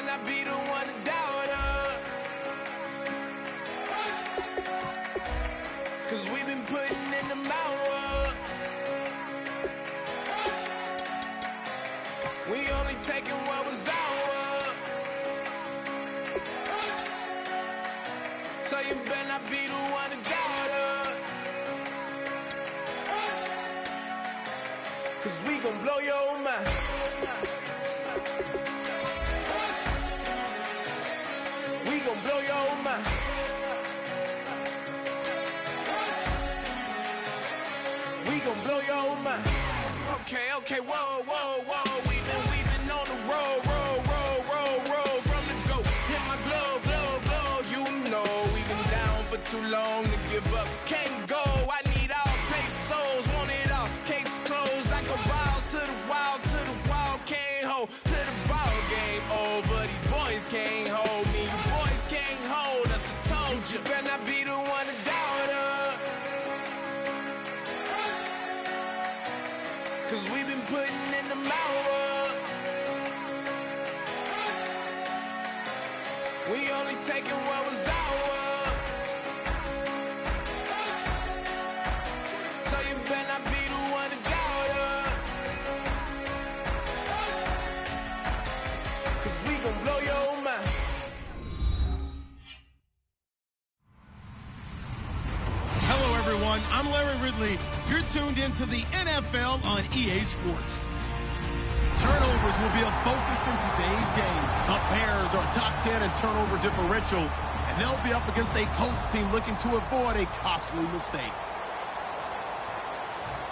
not be the one to doubt us. 'Cause we've been putting in the hours. We only taking what was ours. So you better not be the one to doubt us. 'Cause we gon' blow your mind. We gon' blow your mind. We gon' blow your mind. Okay, whoa. We've been on the road from the go. Hit my blow. You know we've been down for too long to give up. Can't go. I need all pesos, want it all. Case closed. I go balls to the wall, can't hold to the ball game over. These boys can't hold me. You boys can't hold us. I told you. Better not be the one to doubt us. 'Cause we've been putting in the hours. We only taking what was ours. So you better not be the one to doubt us. 'Cause we gon' blow your mind. Hello, everyone. I'm Larry Ridley. You're tuned into the NFL on EA Sports. Turnovers will be a focus in today's game. The Bears are top 10 in turnover differential, and they'll be up against a Colts team looking to avoid a costly mistake.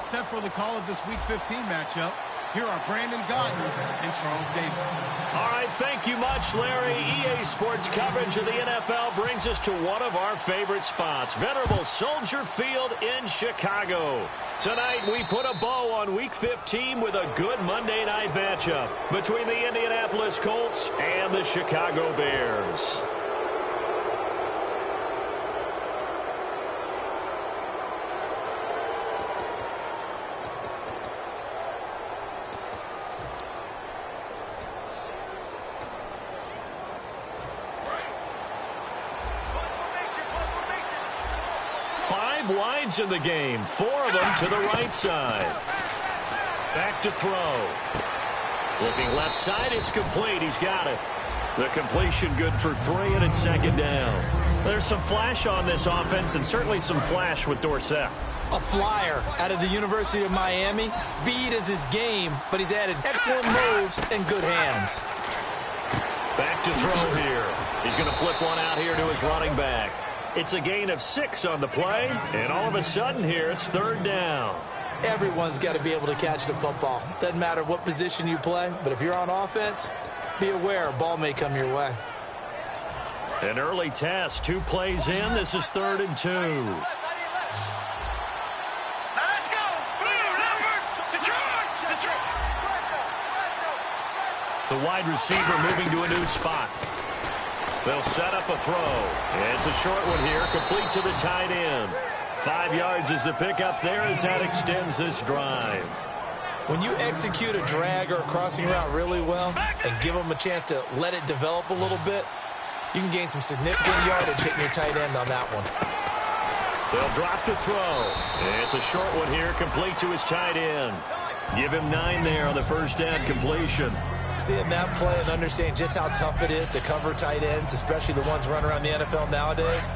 Set for the call of this Week 15 matchup, here are Brandon Gaudin and Charles Davis. All right, thank you much, Larry. EA Sports coverage of the NFL brings us to one of our favorite spots, venerable Soldier Field in Chicago. Tonight, we put a bow on Week 15 with a good Monday night matchup between the Indianapolis Colts and the Chicago Bears. Wides in the game, 4 of them to the right side. Back to throw. Looking left side, it's complete. He's got it. The completion good for 3, and it's second down. There's some flash on this offense, and certainly some flash with Dorsett. A flyer out of the University of Miami. Speed is his game, but he's added excellent moves and good hands. Back to throw here. He's going to flip one out here to his running back. It's a gain of 6 on the play, and all of a sudden here, it's third down. Everyone's got to be able to catch the football. Doesn't matter what position you play, but if you're on offense, be aware a ball may come your way. An early test, 2 plays in. This is 3rd and 2. The wide receiver moving to a new spot. They'll set up a throw. It's a short one here, complete to the tight end. 5 yards is the pickup there as that extends this drive. When you execute a drag or a crossing route really well and give them a chance to let it develop a little bit, you can gain some significant yardage hitting your tight end on that one. They'll drop to throw. It's a short one here, complete to his tight end. Give him 9 there on the first down completion. Seeing that play and understanding just how tough it is to cover tight ends, especially the ones running around the NFL nowadays,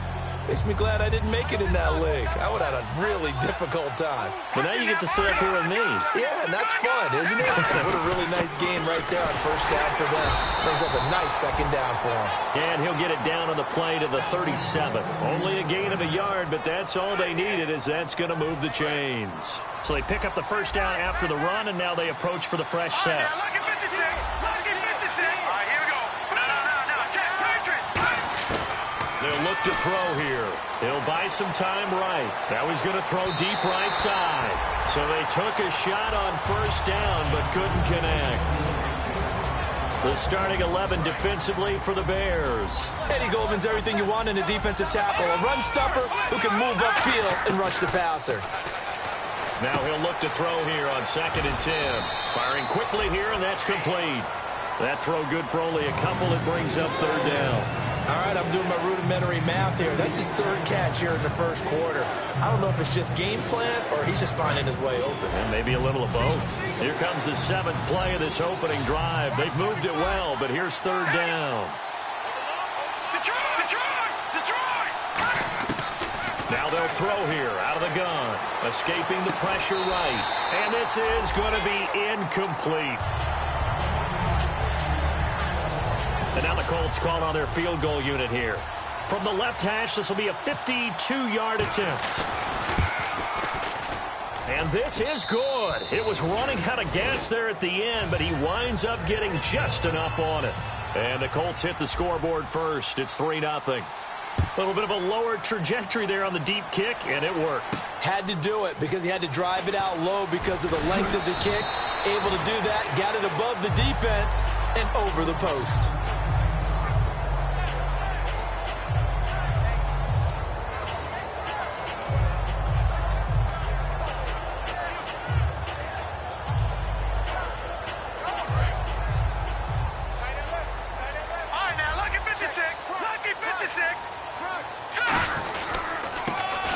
makes me glad I didn't make it in that league. I would have had a really difficult time. But now you get to sit up here with me. Yeah, and that's fun, isn't it? What a really nice game right there on first down for them. Brings up a nice second down for him. And he'll get it down on the play to the 37. Only a gain of a yard, but that's all they needed, as that's going to move the chains. So they pick up the first down after the run, and now they approach for the fresh set. They'll look to throw here. He'll buy some time right. Now he's going to throw deep right side. So they took a shot on first down but couldn't connect. The starting 11 defensively for the Bears. Eddie Goldman's everything you want in a defensive tackle. A run stopper who can move upfield and rush the passer. Now he'll look to throw here on 2nd and 10. Firing quickly here, and that's complete. That throw good for only a couple. It brings up third down. All right, I'm doing my rudimentary math here. That's his third catch here in the first quarter. I don't know if it's just game plan or he's just finding his way open. And maybe a little of both. Here comes the 7th play of this opening drive. They've moved it well, but here's third down. Now they'll throw here out of the gun. Escaping the pressure right. And this is going to be incomplete. And now the Colts call on their field goal unit here. From the left hash, this will be a 52-yard attempt. And this is good. It was running out of gas there at the end, but he winds up getting just enough on it. And the Colts hit the scoreboard first. It's 3-0. A little bit of a lower trajectory there on the deep kick, and it worked. Had to do it because he had to drive it out low because of the length of the kick. Able to do that, got it above the defense and over the post.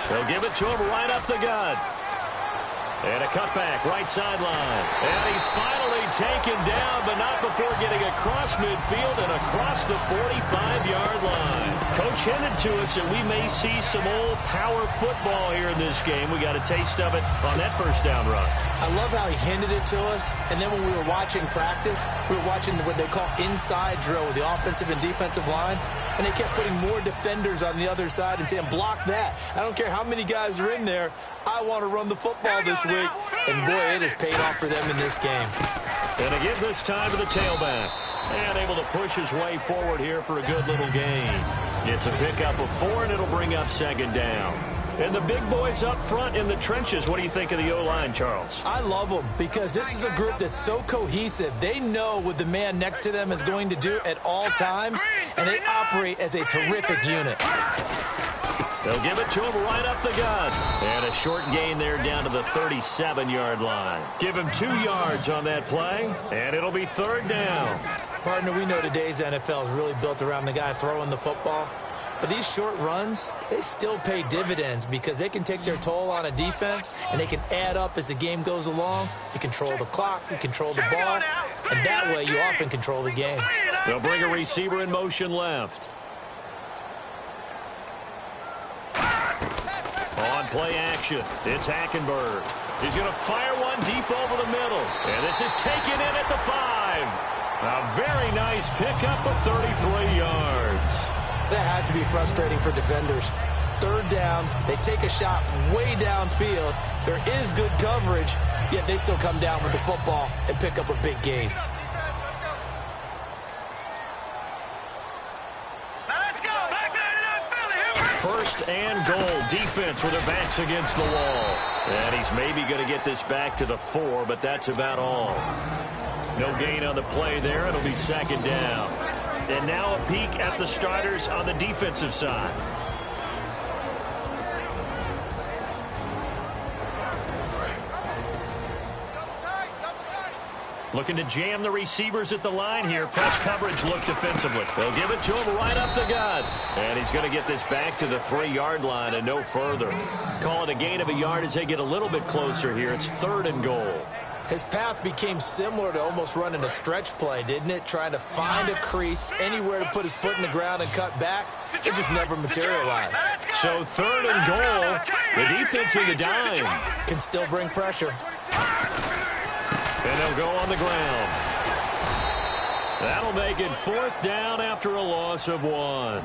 They'll give it to him right up the gut. And a cutback, right sideline. And he's finally taken down, but not before getting across midfield and across the 45-yard line. Coach hinted to us that we may see some old power football here in this game. We got a taste of it on that first down run. I love how he hinted it to us, and then when we were watching practice, we were watching what they call inside drill with the offensive and defensive line, and they kept putting more defenders on the other side and saying, block that. I don't care how many guys are in there. I want to run the football this week. And, boy, it has paid off for them in this game. And again this time to the tailback. And able to push his way forward here for a good little gain. It's a pickup of 4, and it'll bring up second down. And the big boys up front in the trenches, what do you think of the O-line, Charles? I love them because this is a group that's so cohesive. They know what the man next to them is going to do at all times, and they operate as a terrific unit. They'll give it to him right up the gut. And a short gain there down to the 37-yard line. Give him 2 yards on that play, and it'll be third down. Partner, we know today's NFL is really built around the guy throwing the football. But these short runs, they still pay dividends because they can take their toll on a defense, and they can add up as the game goes along. You control the clock, you control the ball, and that way you often control the game. They'll bring a receiver in motion left. On play action, it's Hackenberg. He's going to fire one deep over the middle. And this is taken in at the 5. A very nice pickup of 33 yards. That had to be frustrating for defenders. Third down, they take a shot way downfield. There is good coverage, yet they still come down with the football and pick up a big gain. First and goal, defense with their backs against the wall. And he's maybe going to get this back to the 4, but that's about all. No gain on the play there. It'll be second down. And now a peek at the starters on the defensive side. Looking to jam the receivers at the line here. Press coverage look defensively. They'll give it to him right up the gut. And he's going to get this back to the 3-yard line and no further. Call it a gain of a yard as they get a little bit closer here. It's third and goal. His path became similar to almost running a stretch play, didn't it? Trying to find a crease, anywhere to put his foot in the ground and cut back. It just never materialized. So third and goal. The defense in the dime. Can still bring pressure. And they'll go on the ground. That'll make it fourth down after a loss of 1.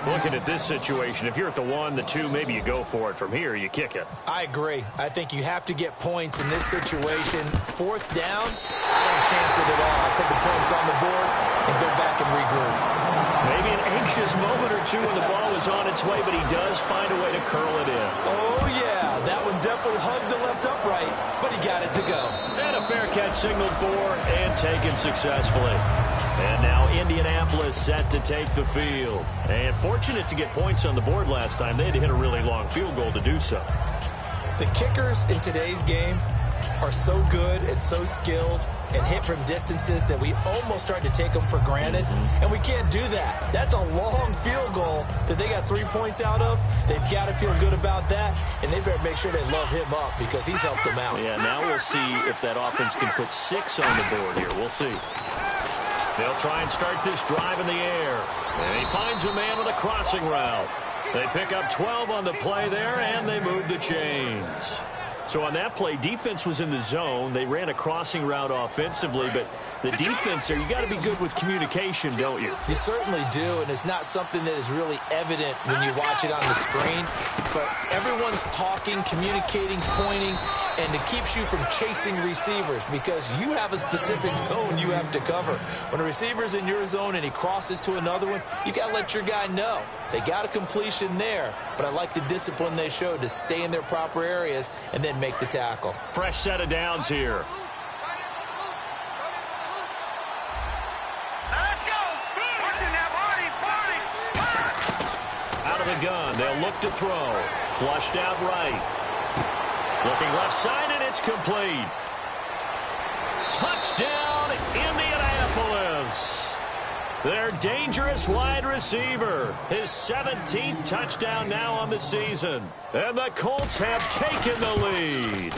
Looking at this situation, if you're at the 1, the 2, maybe you go for it. From here, you kick it. I agree. I think you have to get points in this situation. Fourth down, I don't chance it at all. I put the points on the board and go back and regroup. Maybe an anxious moment or two when the ball was on its way, but he does find a way to curl it in. Oh, yeah. That one definitely hugged the left upright, but he got it to go. And a fair catch signaled for and taken successfully. And now Indianapolis set to take the field. And fortunate to get points on the board last time. They had to hit a really long field goal to do so. The kickers in today's game are so good and so skilled and hit from distances that we almost start to take them for granted, and we can't do that. That's a long field goal that they got 3 points out of. They've got to feel good about that, and they better make sure they love him up because he's helped them out. Yeah, now we'll see if that offense can put 6 on the board here. We'll see. They'll try and start this drive in the air, and he finds a man on a crossing route. They pick up 12 on the play there, and they move the chains. So on that play, defense was in the zone. They ran a crossing route offensively, but the defense there, you got to be good with communication, don't you? You certainly do, and it's not something that is really evident when you watch it on the screen. But everyone's talking, communicating, pointing, and it keeps you from chasing receivers because you have a specific zone you have to cover. When a receiver's in your zone and he crosses to another one, you got to let your guy know. They got a completion there, but I like the discipline they showed to stay in their proper areas and then make the tackle. Fresh set of downs here. Out of the gun, they'll look to throw. Flushed out right. Looking left side, and it's complete. Touchdown, Indianapolis. Their dangerous wide receiver. His 17th touchdown now on the season. And the Colts have taken the lead.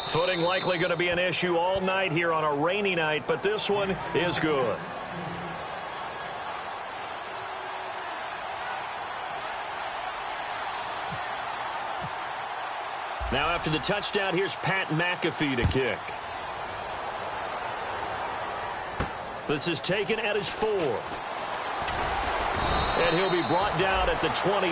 Footing likely going to be an issue all night here on a rainy night, but this one is good. Now after the touchdown, here's Pat McAfee to kick. This is taken at his 4. And he'll be brought down at the 23,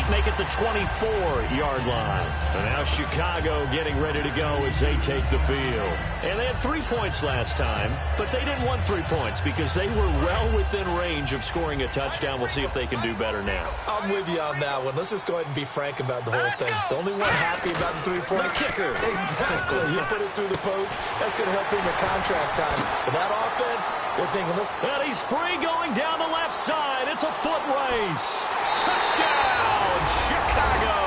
make it the 24-yard line. And now Chicago getting ready to go as they take the field. And they had 3 points last time, but they didn't want 3 points because they were well within range of scoring a touchdown. We'll see if they can do better now. I'm with you on that one. Let's just go ahead and be frank about the whole thing. The only one happy about the three-point kicker. Exactly. You put it through the post. That's going to help him with contract time. But that offense, they're thinking, let's... And he's free going down the left side. It's a foot race. Touchdown, Chicago.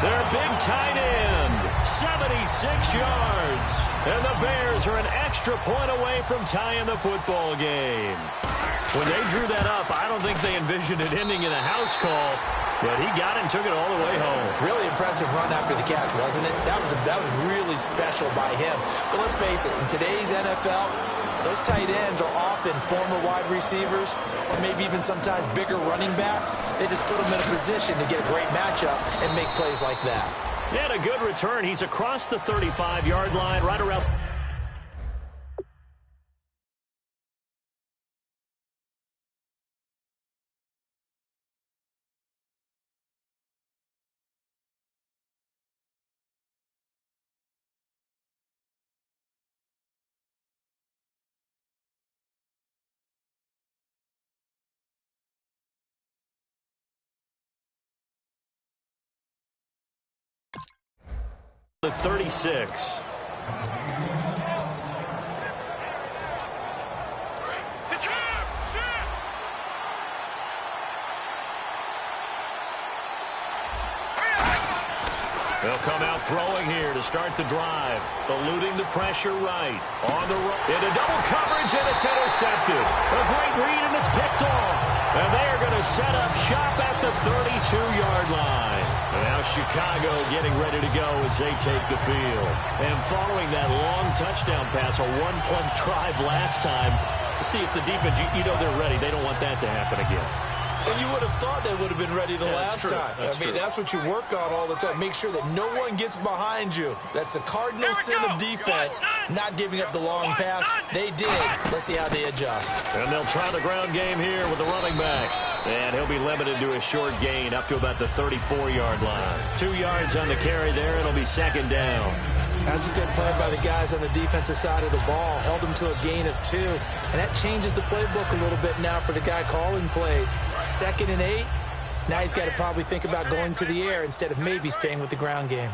Their big tight end, 76 yards. And the Bears are an extra point away from tying the football game. When they drew that up, I don't think they envisioned it ending in a house call, but he got it and took it all the way home. Really impressive run after the catch, wasn't it? That was really special by him. But let's face it, in today's NFL, those tight ends are often former wide receivers or maybe even sometimes bigger running backs. They just put them in a position to get a great matchup and make plays like that. He had a good return. He's across the 35-yard line, right around... the 36. They'll come out throwing here to start the drive. Eluding the pressure right. On the right. Into double coverage, and it's intercepted. A great read, and it's picked off. And they are going to set up shop at the 32-yard line. And now Chicago getting ready to go as they take the field. And following that long touchdown pass, a one-play drive last time, see if the defense, you know they're ready. They don't want that to happen again. And you would have thought they would have been ready the last time. That's what you work on all the time. Make sure that no one gets behind you. That's the cardinal sin of defense, not giving up the long pass. They did. Let's see how they adjust. And they'll try the ground game here with the running back. And he'll be limited to a short gain up to about the 34-yard line. 2 yards on the carry there. It'll be second down. That's a good play by the guys on the defensive side of the ball. Held them to a gain of 2. And that changes the playbook a little bit now for the guy calling plays. 2nd and 8. Now he's got to probably think about going to the air instead of maybe staying with the ground game.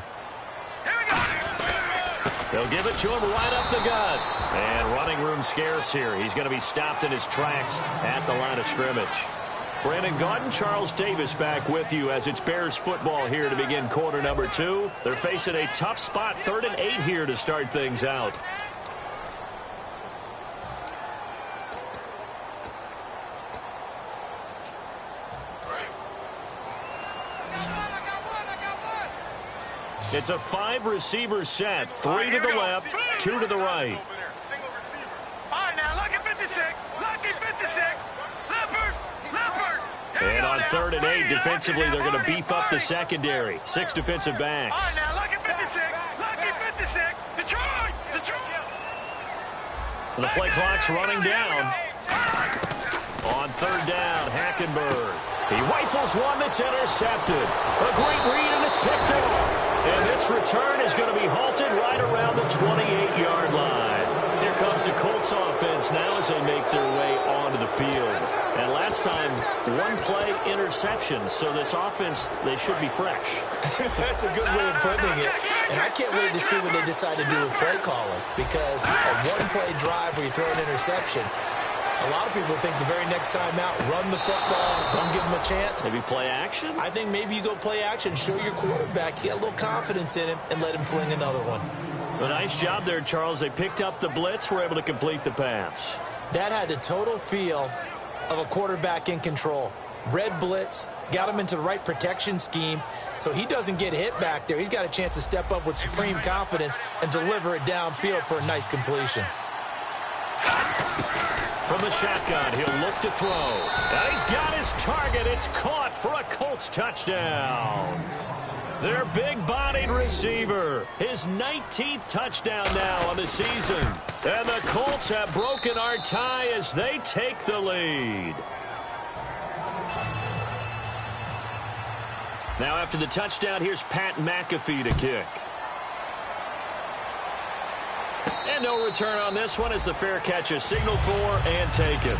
They'll give it to him right up the gut. And running room scarce here. He's going to be stopped in his tracks at the line of scrimmage. Brandon Gaudin, Charles Davis back with you as it's Bears football here to begin quarter number 2. They're facing a tough spot, 3rd and 8 here to start things out. It's a 5-receiver set, 3 to the left, 2 to the right. All right, now look at 56. Lucky 56. Leopard. And on 3rd and 8, defensively, they're going to beef up the secondary. 6 defensive backs. All right, now look at 56. Lucky 56. Detroit. The play clock's running down. On 3rd down, Hackenberg. He rifles one that's intercepted. A great read, and it's picked off. And this return is going to be halted right around the 28-yard line. Here comes the Colts offense now as they make their way onto the field. And last time, 1-play interception. So this offense, they should be fresh. That's a good way of putting it. And I can't wait to see what they decide to do with play calling. Because a 1-play drive where you throw an interception, a lot of people think the very next time out, run the football, don't give them a chance. Maybe play action? I think maybe you go play action, show your quarterback, you get a little confidence in him, and let him fling another one. A nice job there, Charles. They picked up the blitz, were able to complete the pass. That had the total feel of a quarterback in control. Red blitz, got him into the right protection scheme, so he doesn't get hit back there. He's got a chance to step up with supreme confidence and deliver it downfield for a nice completion. From the shotgun, he'll look to throw. And he's got his target. It's caught for a Colts touchdown. Their big-bodied receiver. His 19th touchdown now on the season. And the Colts have broken our tie as they take the lead. Now after the touchdown, here's Pat McAfee to kick. And no return on this one as the fair catch is signaled for and taken.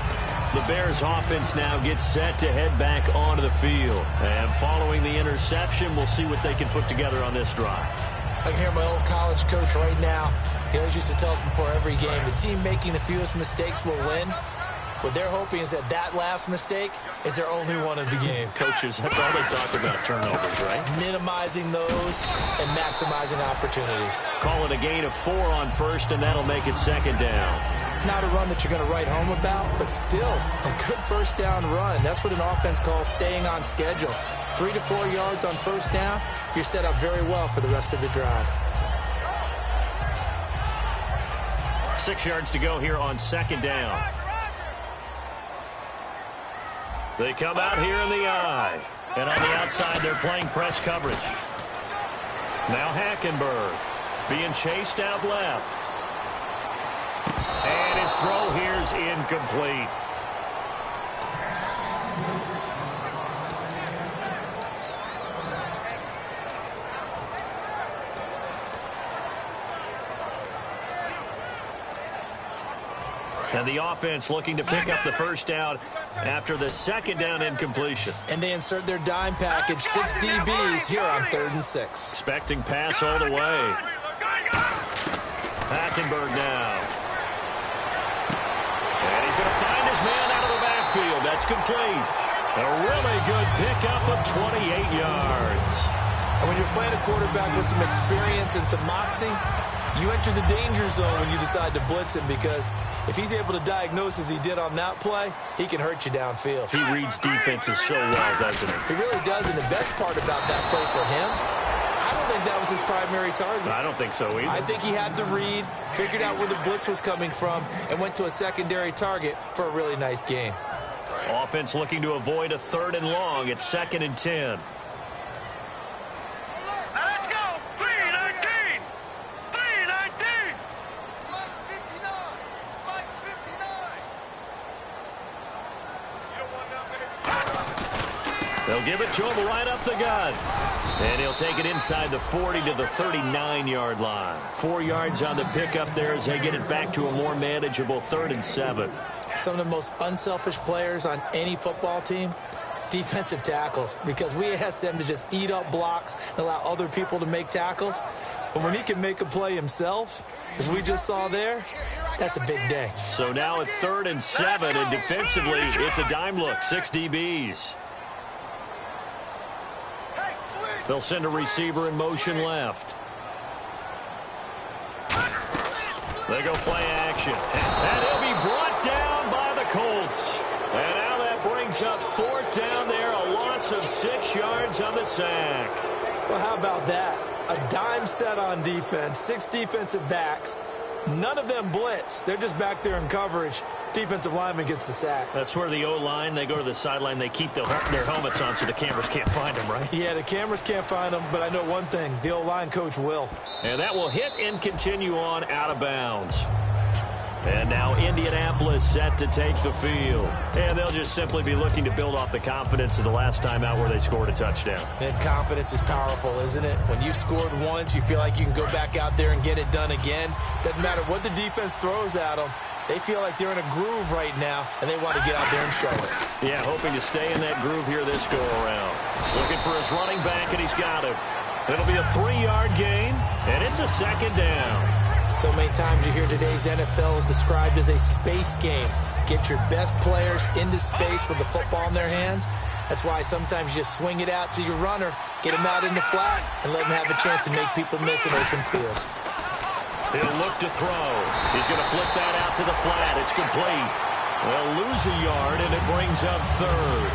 The Bears offense now gets set to head back onto the field. And following the interception, we'll see what they can put together on this drive. I can hear my old college coach right now. He always used to tell us before every game, the team making the fewest mistakes will win. What they're hoping is that last mistake is their only one of the game. Coaches, that's all they talk about, turnovers, right? Minimizing those and maximizing opportunities. Call it a gain of 4 on first, and that'll make it 2nd down. Not a run that you're going to write home about, but still a good first down run. That's what an offense calls staying on schedule. 3 to 4 yards on first down, you're set up very well for the rest of the drive. 6 yards to go here on 2nd down. They come out here in the eye. And on the outside, they're playing press coverage. Now Hackenberg being chased out left. And his throw here's incomplete. And the offense looking to pick up the first down after the 2nd down incompletion. And they insert their dime package, 6 DBs here on 3rd and 6. Expecting pass all the way. Hackenberg now. And he's going to find his man out of the backfield. That's complete. A really good pickup of 28 yards. And when you're playing a quarterback with some experience and some moxie, you enter the danger zone when you decide to blitz him, because if he's able to diagnose as he did on that play, he can hurt you downfield. He reads defenses so well, doesn't he? He really does, and the best part about that play for him, I don't think that was his primary target. I don't think so either. I think he had the read, figured out where the blitz was coming from, and went to a secondary target for a really nice gain. Offense looking to avoid a 3rd and long. It's 2nd and 10. Let's go. 3-19. 3-19. They'll give it to him right up the gut. And he'll take it inside the 40 to the 39-yard line. 4 yards on the pickup there as they get it back to a more manageable 3rd and 7. Some of the most unselfish players on any football team, defensive tackles, because we ask them to just eat up blocks and allow other people to make tackles. But when he can make a play himself, as we just saw there, that's a big day. So now it's 3rd and 7, and defensively, it's a dime look. 6 DBs. They'll send a receiver in motion left. They go play action. And he'll be brought down by the Colts. And now that brings up 4th down there, a loss of 6 yards on the sack. Well, how about that? A dime set on defense, 6 defensive backs. None of them blitz. They're just back there in coverage. Defensive lineman gets the sack. That's where the O-line, they go to the sideline, they keep their helmets on so the cameras can't find them, right? Yeah, the cameras can't find them, but I know one thing. The O-line coach will. And that will hit and continue on out of bounds. And now Indianapolis set to take the field. And they'll just simply be looking to build off the confidence of the last time out where they scored a touchdown. And confidence is powerful, isn't it? When you've scored once, you feel like you can go back out there and get it done again. Doesn't matter what the defense throws at them. They feel like they're in a groove right now, and they want to get out there and show it. Yeah, hoping to stay in that groove here this go-around. Looking for his running back, and he's got him. It'll be a 3-yard gain, and it's a 2nd down. So many times you hear today's NFL described as a space game. Get your best players into space with the football in their hands. That's why sometimes you just swing it out to your runner, get him out in the flat, and let him have a chance to make people miss an open field. He'll look to throw. He's going to flip that out to the flat. It's complete. They'll lose a yard, and it brings up 3rd.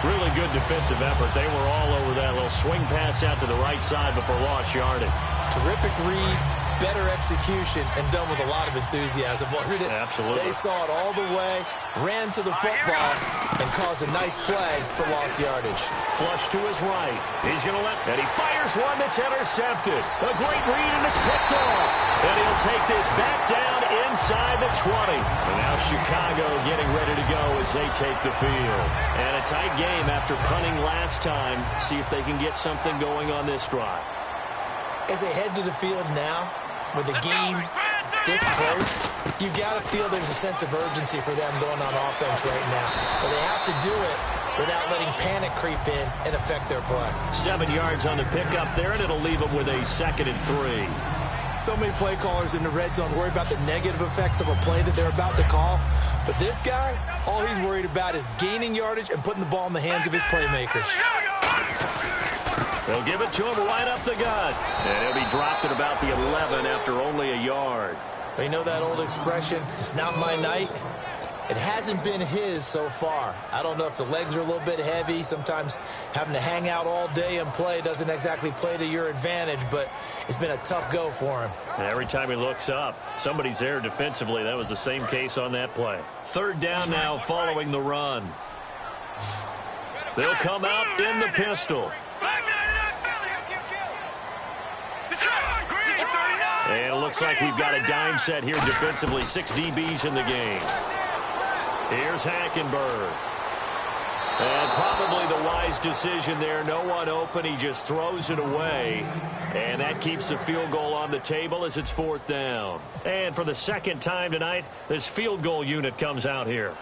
Really good defensive effort. They were all over that little swing pass out to the right side before lost yardage. Terrific read, better execution, and done with a lot of enthusiasm, wasn't it? Absolutely. They saw it all the way, ran to the football, and caused a nice play for lost yardage. Flush to his right. He's going to and he fires one that's intercepted. A great read, and it's picked off. And he'll take this back down inside the 20. And now Chicago getting ready to go as they take the field. And a tight game after punting last time. See if they can get something going on this drive. As they head to the field now, with the game this close, you've got to feel there's a sense of urgency for them going on offense right now. But they have to do it without letting panic creep in and affect their play. 7 yards on the pickup there, and it'll leave them with a 2nd and 3. So many play callers in the red zone worry about the negative effects of a play that they're about to call. But this guy, all he's worried about is gaining yardage and putting the ball in the hands of his playmakers. They'll give it to him right up the gut. And he'll be dropped at about the 11 after only a yard. Well, you know that old expression, it's not my night? It hasn't been his so far. I don't know if the legs are a little bit heavy. Sometimes having to hang out all day and play doesn't exactly play to your advantage, but it's been a tough go for him. And every time he looks up, somebody's there defensively. That was the same case on that play. 3rd down now following the run. They'll come out in the pistol. And it looks like we've got a dime set here defensively. 6 DBs in the game. Here's Hackenberg. And probably the wise decision there. No one open. He just throws it away. And that keeps the field goal on the table as it's 4th down. And for the 2nd time tonight, this field goal unit comes out here.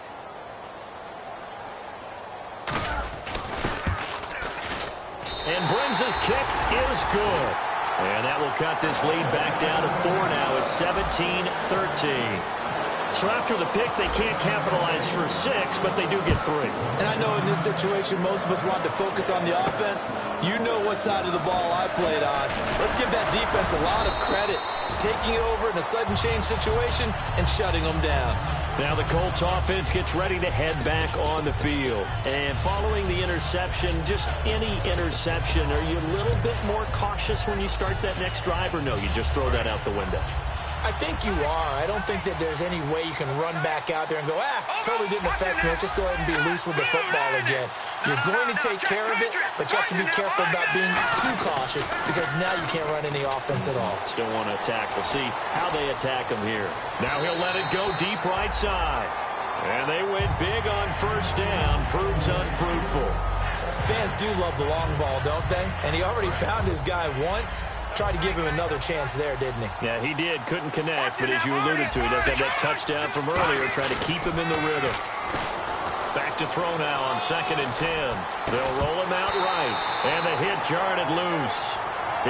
And Brins' kick is good. And that will cut this lead back down to 4 now. It's 17-13. So after the pick, they can't capitalize for 6, but they do get 3. And I know in this situation, most of us want to focus on the offense. You know what side of the ball I played on. Let's give that defense a lot of credit. Taking it over in a sudden change situation and shutting them down. Now the Colts offense gets ready to head back on the field. And following the interception, just any interception, are you a little bit more cautious when you start that next drive, or no, you just throw that out the window? I think you are. I don't think that there's any way you can run back out there and go, totally didn't affect me. Let's just go ahead and be loose with the football again. You're going to take care of it, but you have to be careful about being too cautious because now you can't run any offense at all. Still want to attack. We'll see how they attack him here. Now he'll let it go deep right side. And they went big on 1st down. Proves unfruitful. Fans do love the long ball, don't they? And he already found his guy once. Tried to give him another chance there, didn't he? Yeah, he did. Couldn't connect, but as you alluded to, he does have that touchdown from earlier, trying to keep him in the rhythm. Back to throw now on 2nd and 10. They'll roll him out right, and the hit jarred it loose.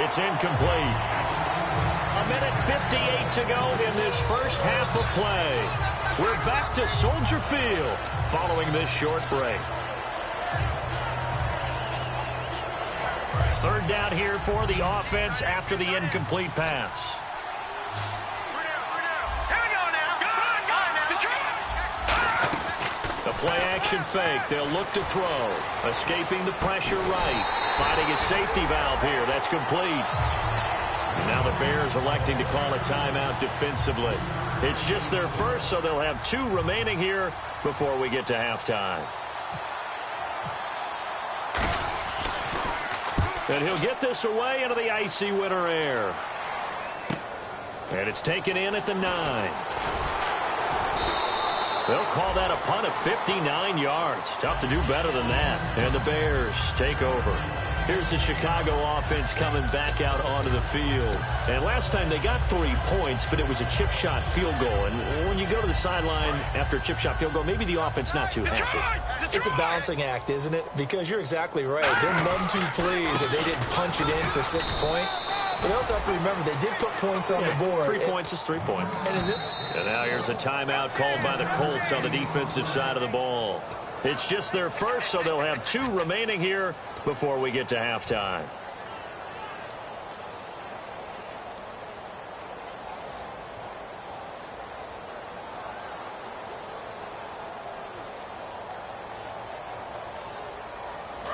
It's incomplete. minute 58 to go in this first half of play. We're back to Soldier Field following this short break. Third down here for the offense after the incomplete pass. The play-action fake. They'll look to throw. Escaping the pressure right. Finding a safety valve here. That's complete. And now the Bears electing to call a timeout defensively. It's just their first, so they'll have 2 remaining here before we get to halftime. And he'll get this away into the icy winter air. And it's taken in at the 9. They'll call that a punt of 59 yards. Tough to do better than that. And the Bears take over. Here's the Chicago offense coming back out onto the field. And last time they got 3 points, but it was a chip shot field goal. And when you go to the sideline after a chip shot field goal, maybe the offense not too happy. It's a balancing act, isn't it? Because you're exactly right. They're none too pleased that they didn't punch it in for 6 points. But they also have to remember they did put points on the board. 3 points is 3 points. And now here's a timeout called by the Colts on the defensive side of the ball. It's just their first, so they'll have 2 remaining here before we get to halftime.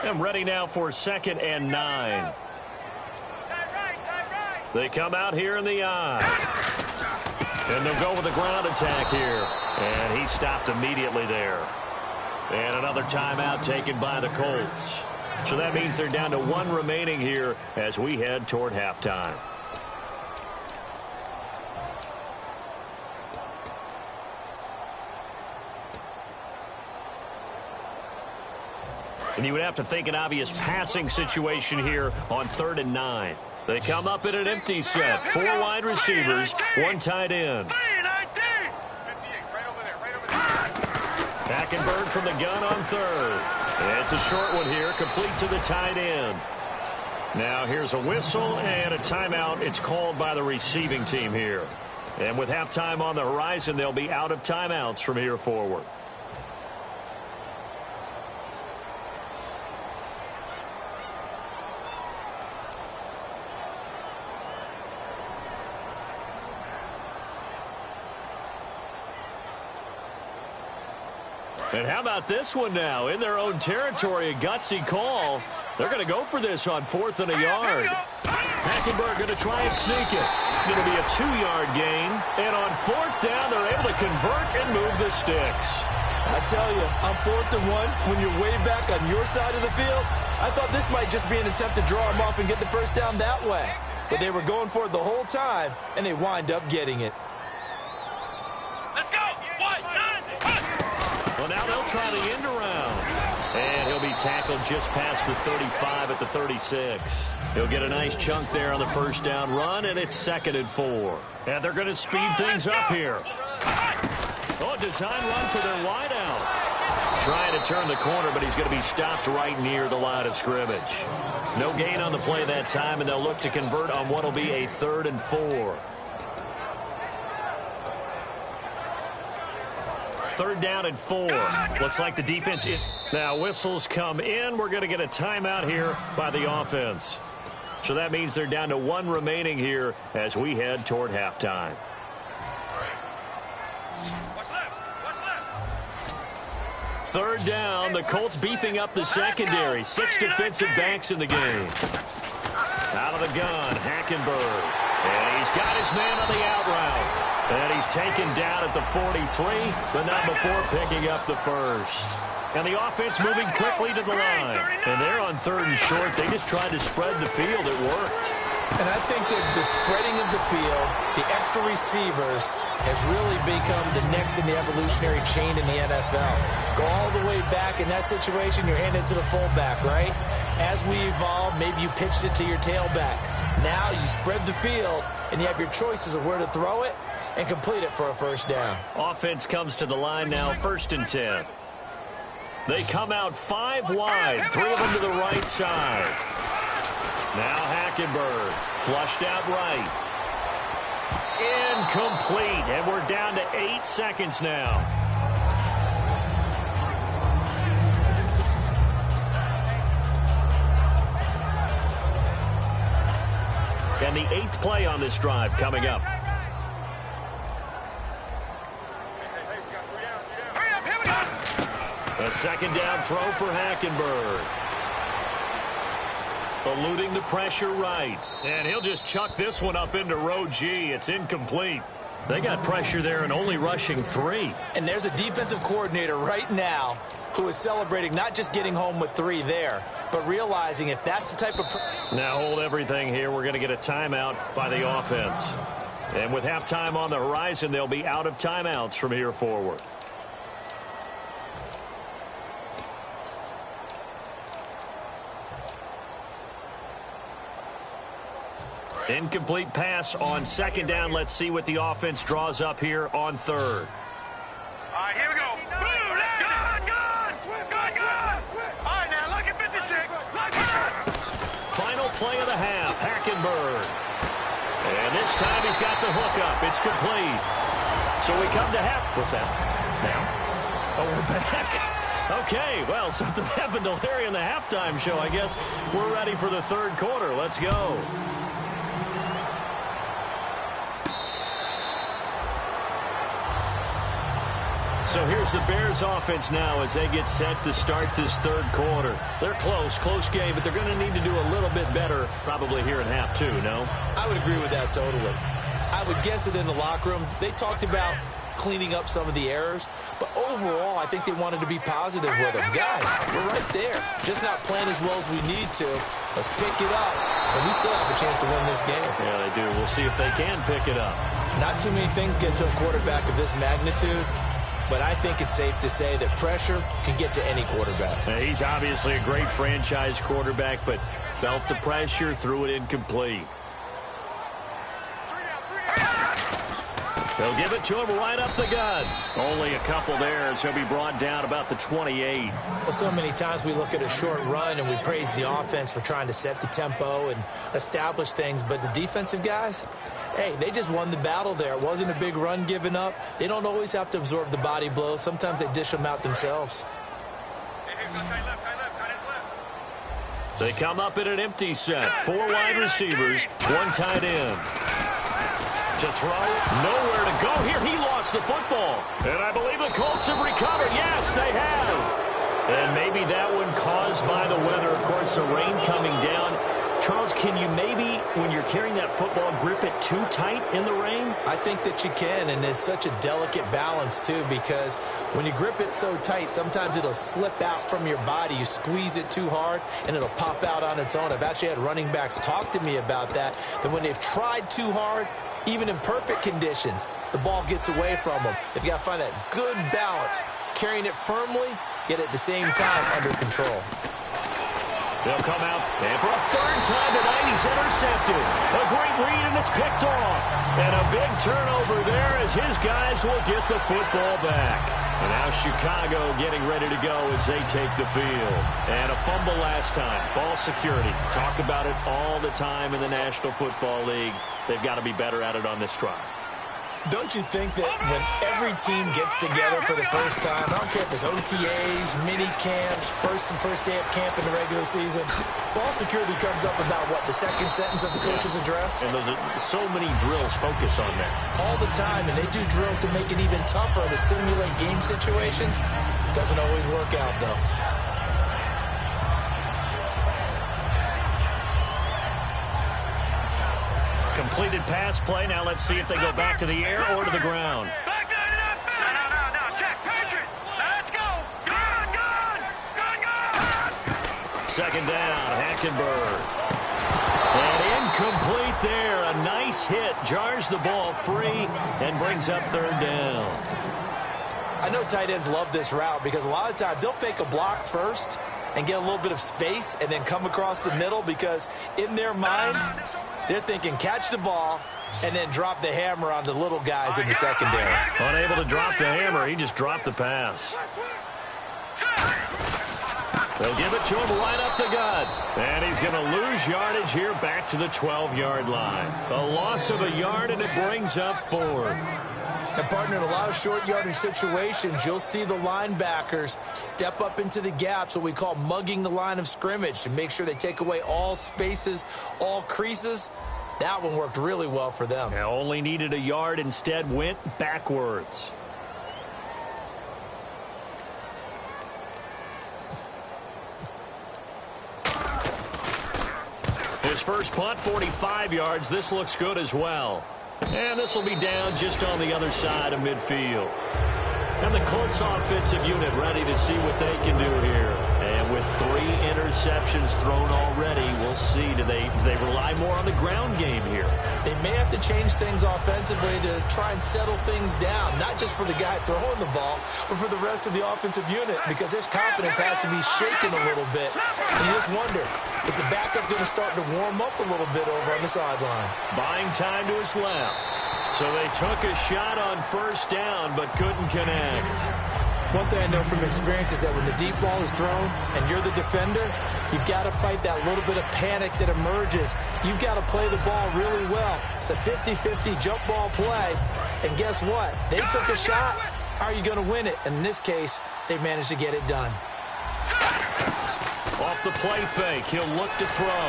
And ready now for 2nd and 9. They come out here in the eye. And they'll go with a ground attack here. And he stopped immediately there. And another timeout taken by the Colts. So that means they're down to 1 remaining here as we head toward halftime. And you would have to think an obvious passing situation here on 3rd and 9. They come up in an empty set. 4 wide receivers, 1 tight end. Hackenberg from the gun on 3rd. It's a short one here, complete to the tight end. Now here's a whistle and a timeout. It's called by the receiving team here. And with halftime on the horizon, they'll be out of timeouts from here forward. And how about this one now? In their own territory, a gutsy call. They're going to go for this on 4th and a yard. Hackenberg going to try and sneak it. Going to be a 2-yard gain. And on 4th down, they're able to convert and move the sticks. I tell you, on 4th and 1, when you're way back on your side of the field, I thought this might just be an attempt to draw them off and get the first down that way. But they were going for it the whole time, and they wind up getting it. Let's go! 1, 9, 1. Well, now they'll try the end around. And he'll be tackled just past the 35 at the 36. He'll get a nice chunk there on the first down run, and it's 2nd and 4. And they're going to speed things up here. Oh, design run for their wideout. Trying to turn the corner, but he's going to be stopped right near the line of scrimmage. No gain on the play that time, and they'll look to convert on what will be a 3rd and 4. 3rd down and 4. Looks like the defense. Now whistles come in. We're going to get a timeout here by the offense. So that means they're down to 1 remaining here as we head toward halftime. What's left? 3rd down. The Colts beefing up the secondary. 6 defensive backs in the game. Out of the gun, Hackenberg. And he's got his man on the out route. And he's taken down at the 43, but not before picking up the first. And the offense moving quickly to the line. And they're on 3rd and short. They just tried to spread the field. It worked. And I think that the spreading of the field, the extra receivers, has really become the next in the evolutionary chain in the NFL. Go all the way back in that situation, you're handed to the fullback, right? As we evolve, maybe you pitched it to your tailback. Now you spread the field, and you have your choices of where to throw it and complete it for a first down. Offense comes to the line now, 1st and 10. They come out 5 wide, 3 of them to the right side. Now Hackenberg, flushed out right. Incomplete, and we're down to 8 seconds now. And the 8th play on this drive coming up. A second down throw for Hackenberg. Eluding the pressure right. And he'll just chuck this one up into row G. It's incomplete. They got pressure there and only rushing 3. And there's a defensive coordinator right now who is celebrating not just getting home with 3 there, but realizing if that's the type of... Now hold everything here. We're going to get a timeout by the offense. And with halftime on the horizon, they'll be out of timeouts from here forward. Incomplete pass on second down. Let's see what the offense draws up here on third. All right, here we go. Gun! All right, now, look at 56. Final play of the half, Hackenberg. And this time he's got the hookup. It's complete. So we come to half. What's that? Now? Oh, we're back. Okay, well, something happened to Larry in the halftime show. I guess we're ready for the third quarter. Let's go. So here's the Bears offense now as they get set to start this third quarter. They're close game, but they're going to need to do a little bit better probably here in half 2, no? I would agree with that totally. I would guess it in the locker room. They talked about cleaning up some of the errors, but overall I think they wanted to be positive with them. Guys, we're right there. Just not playing as well as we need to. Let's pick it up, and we still have a chance to win this game. Yeah, they do. We'll see if they can pick it up. Not too many things get to a quarterback of this magnitude, but I think it's safe to say that pressure can get to any quarterback. He's obviously a great franchise quarterback, but felt the pressure, threw it incomplete. They'll give it to him right up the gut. Only a couple there as he'll be brought down about the 28. Well, so many times we look at a short run and we praise the offense for trying to set the tempo and establish things, but the defensive guys, hey, they just won the battle there. It wasn't a big run given up. They don't always have to absorb the body blows. Sometimes they dish them out themselves. They come up in an empty set. 4 wide receivers, 1 tight end. To throw, nowhere to go here. He lost the football. And I believe the Colts have recovered. Yes, they have. And maybe that one caused by the weather. Of course, the rain coming down. Charles, can you maybe, when you're carrying that football, grip it too tight in the rain? I think that you can, and it's such a delicate balance, too, because when you grip it so tight, sometimes it'll slip out from your body. You squeeze it too hard, and it'll pop out on its own. I've actually had running backs talk to me about that when they've tried too hard, even in perfect conditions, the ball gets away from them. They've got to find that good balance, carrying it firmly, yet at the same time under control. They'll come out, and for a third time tonight, he's intercepted. A great read, and it's picked off. And a big turnover there as his guys will get the football back. And now Chicago getting ready to go as they take the field. And a fumble last time. Ball security. Talk about it all the time in the National Football League. They've got to be better at it on this drive. Don't you think that when every team gets together for the first time, I don't care if it's OTAs, mini camps, first day of camp in the regular season, ball security comes up about, what, the second sentence of the coach's address? And those are so many drills focus on that. All the time, and they do drills to make it even tougher to simulate game situations. Doesn't always work out, though. Completed pass play. Now let's see if they go back to the air or to the ground. No. Check. Patriots. Let's go. Gun. Second down, Hackenberg. And incomplete there. A nice hit. Jars the ball free and brings up third down. I know tight ends love this route because a lot of times they'll fake a block first and get a little bit of space and then come across the middle because in their mind, they're thinking catch the ball and then drop the hammer on the little guys in the secondary. Unable to drop the hammer, he just dropped the pass. They'll give it to him right up the gut. And he's going to lose yardage here back to the 12-yard line. A loss of a yard, and it brings up 4th. And, partner, in a lot of short yardage situations, you'll see the linebackers step up into the gaps, what we call mugging the line of scrimmage, to make sure they take away all spaces, all creases. That one worked really well for them. They only needed a yard, instead went backwards. His first punt, 45 yards. This looks good as well. And this will be down just on the other side of midfield. And the Colts offensive unit ready to see what they can do here. And with 3 interceptions thrown already, we'll see. Do they rely more on the ground game here? They may have to change things offensively to try and settle things down, not just for the guy throwing the ball, but for the rest of the offensive unit, because their confidence has to be shaken a little bit. And you just wonder, is the backup going to start to warm up a little bit over on the sideline? Buying time to his left. So they took a shot on first down, but couldn't connect. One thing I know from experience is that when the deep ball is thrown and you're the defender, you've got to fight that little bit of panic that emerges. You've got to play the ball really well. It's a 50-50 jump ball play. And guess what? They took a shot. How are you going to win it? And in this case, they managed to get it done. Off the play fake, he'll look to throw.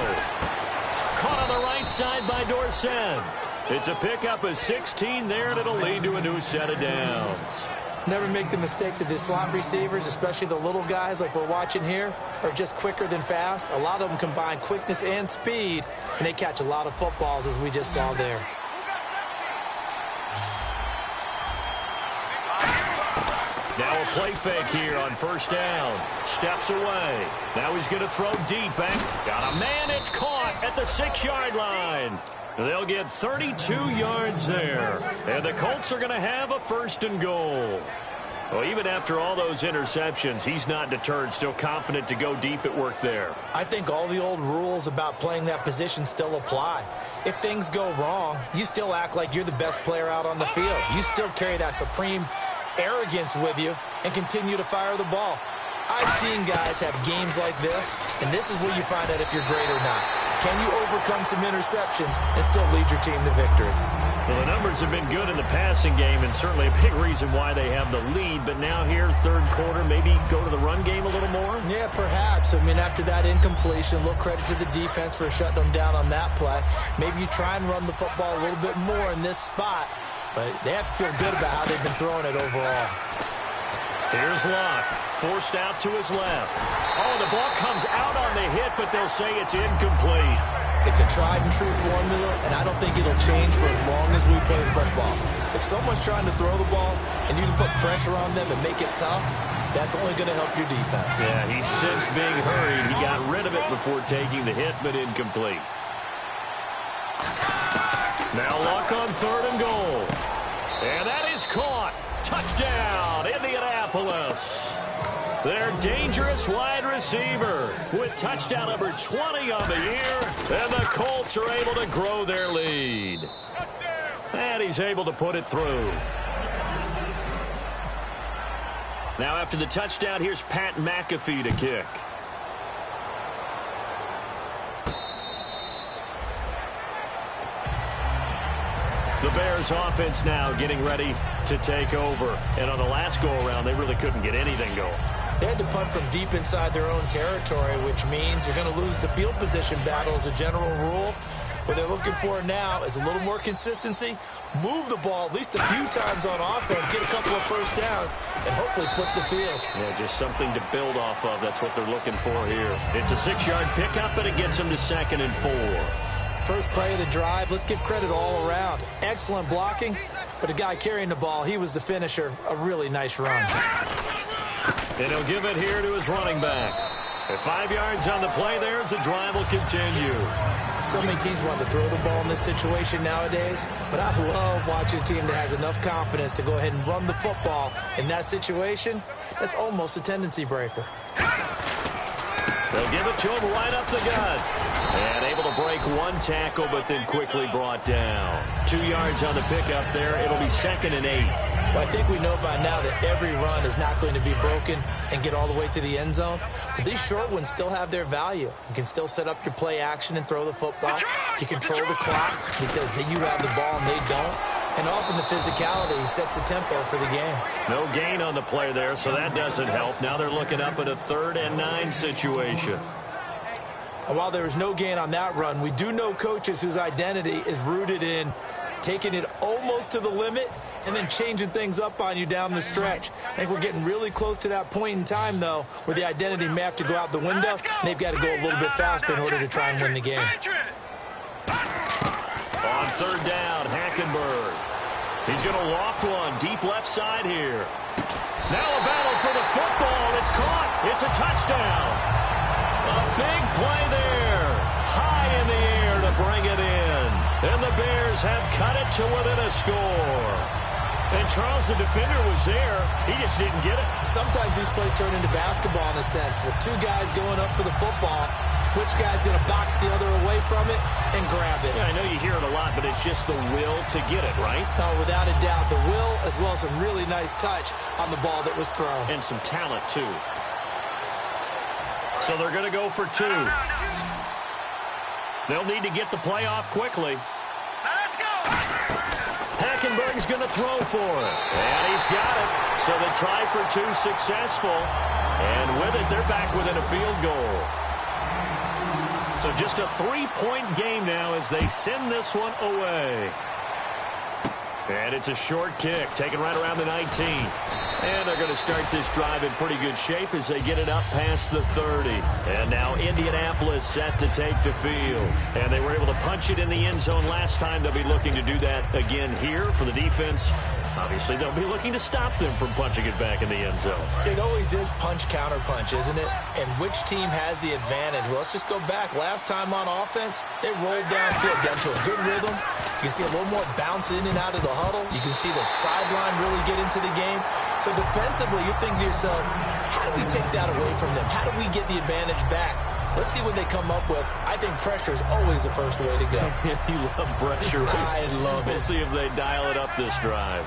Caught on the right side by Dorsett. It's a pickup of 16 there, and it'll lead to a new set of downs. Never make the mistake that the slot receivers, especially the little guys like we're watching here, are just quicker than fast. A lot of them combine quickness and speed, and they catch a lot of footballs, as we just saw there. Now a play fake here on first down. Steps away. Now he's going to throw deep. Got a man. It's caught at the 6-yard line. They'll get 32 yards there. And the Colts are going to have a 1st and goal. Well, even after all those interceptions, he's not deterred, still confident to go deep at work there. I think all the old rules about playing that position still apply. If things go wrong, you still act like you're the best player out on the field. You still carry that supreme arrogance with you and continue to fire the ball. I've seen guys have games like this, and this is where you find out if you're great or not. Can you overcome some interceptions and still lead your team to victory? Well, the numbers have been good in the passing game, and certainly a big reason why they have the lead. But now here, 3rd quarter, maybe go to the run game a little more? Yeah, perhaps. I mean, after that incompletion, a little credit to the defense for shutting them down on that play. Maybe you try and run the football a little bit more in this spot, but they have to feel good about how they've been throwing it overall. Here's Locke, forced out to his left. Oh, the ball comes out on the hit, but they'll say it's incomplete. It's a tried-and-true formula, and I don't think it'll change for as long as we play football. If someone's trying to throw the ball and you can put pressure on them and make it tough, that's only going to help your defense. Yeah, he's since being hurried. He got rid of it before taking the hit, but incomplete. Now Luck on 3rd and goal. And that is caught. Touchdown, Indianapolis. Their dangerous wide receiver with touchdown number 20 on the year. And the Colts are able to grow their lead. And he's able to put it through. Now after the touchdown, here's Pat McAfee to kick. The Bears offense now getting ready to take over. And on the last go-around, they really couldn't get anything going. They had to punt from deep inside their own territory, which means you're going to lose the field position battle as a general rule. What they're looking for now is a little more consistency, move the ball at least a few times on offense, get a couple of first downs, and hopefully flip the field. Yeah, just something to build off of. That's what they're looking for here. It's a 6-yard pickup, and it gets them to 2nd and 4. First play of the drive, let's give credit all around. Excellent blocking, but the guy carrying the ball, he was the finisher. A really nice run. And he'll give it here to his running back. At 5 yards on the play there, as the drive will continue. So many teams want to throw the ball in this situation nowadays, but I love watching a team that has enough confidence to go ahead and run the football. In that situation, that's almost a tendency breaker. They'll give it to him right up the gut. And able to break one tackle, but then quickly brought down. 2 yards on the pickup there. It'll be 2nd and 8. Well, I think we know by now that every run is not going to be broken and get all the way to the end zone. But these short ones still have their value. You can still set up your play action and throw the football. You control the clock because you have the ball and they don't. And often the physicality sets the tempo for the game. No gain on the play there, so that doesn't help. Now they're looking up at a 3rd and 9 situation. And while there was no gain on that run, we do know coaches whose identity is rooted in taking it almost to the limit and then changing things up on you down the stretch. I think we're getting really close to that point in time, though, where the identity may have to go out the window, and they've got to go a little bit faster in order to try and win the game. On 3rd down, Hackenberg. He's going to loft one deep left side here. Now a battle for the football. It's caught. It's a touchdown. A big play there. High in the air to bring it in. And the Bears have cut it to within a score. And Charles, the defender, was there. He just didn't get it. Sometimes these plays turn into basketball in a sense, with two guys going up for the football. Which guy's going to box the other away from it and grab it? Yeah, I know you hear it a lot, but it's just the will to get it, right? Oh, without a doubt, the will as well as some really nice touch on the ball that was thrown. And some talent, too. So they're going to go for 2. They'll need to get the play off quickly. Let's go. Hackenberg's going to throw for it. And he's got it. So they try for 2 successful. And with it, they're back within a field goal. So just a 3-point game now as they send this one away. And it's a short kick, taken right around the 19. And they're going to start this drive in pretty good shape as they get it up past the 30. And now Indianapolis set to take the field. And they were able to punch it in the end zone last time. They'll be looking to do that again here for the defense. Obviously, they'll be looking to stop them from punching it back in the end zone. It always is punch-counter-punch, isn't it? And which team has the advantage? Well, let's just go back. Last time on offense, they rolled downfield, got into a good rhythm. You can see a little more bounce in and out of the huddle. You can see the sideline really get into the game. So defensively, you're thinking to yourself, how do we take that away from them? How do we get the advantage back? Let's see what they come up with. I think pressure is always the first way to go. You love pressure. I love it. We'll see if they dial it up this drive.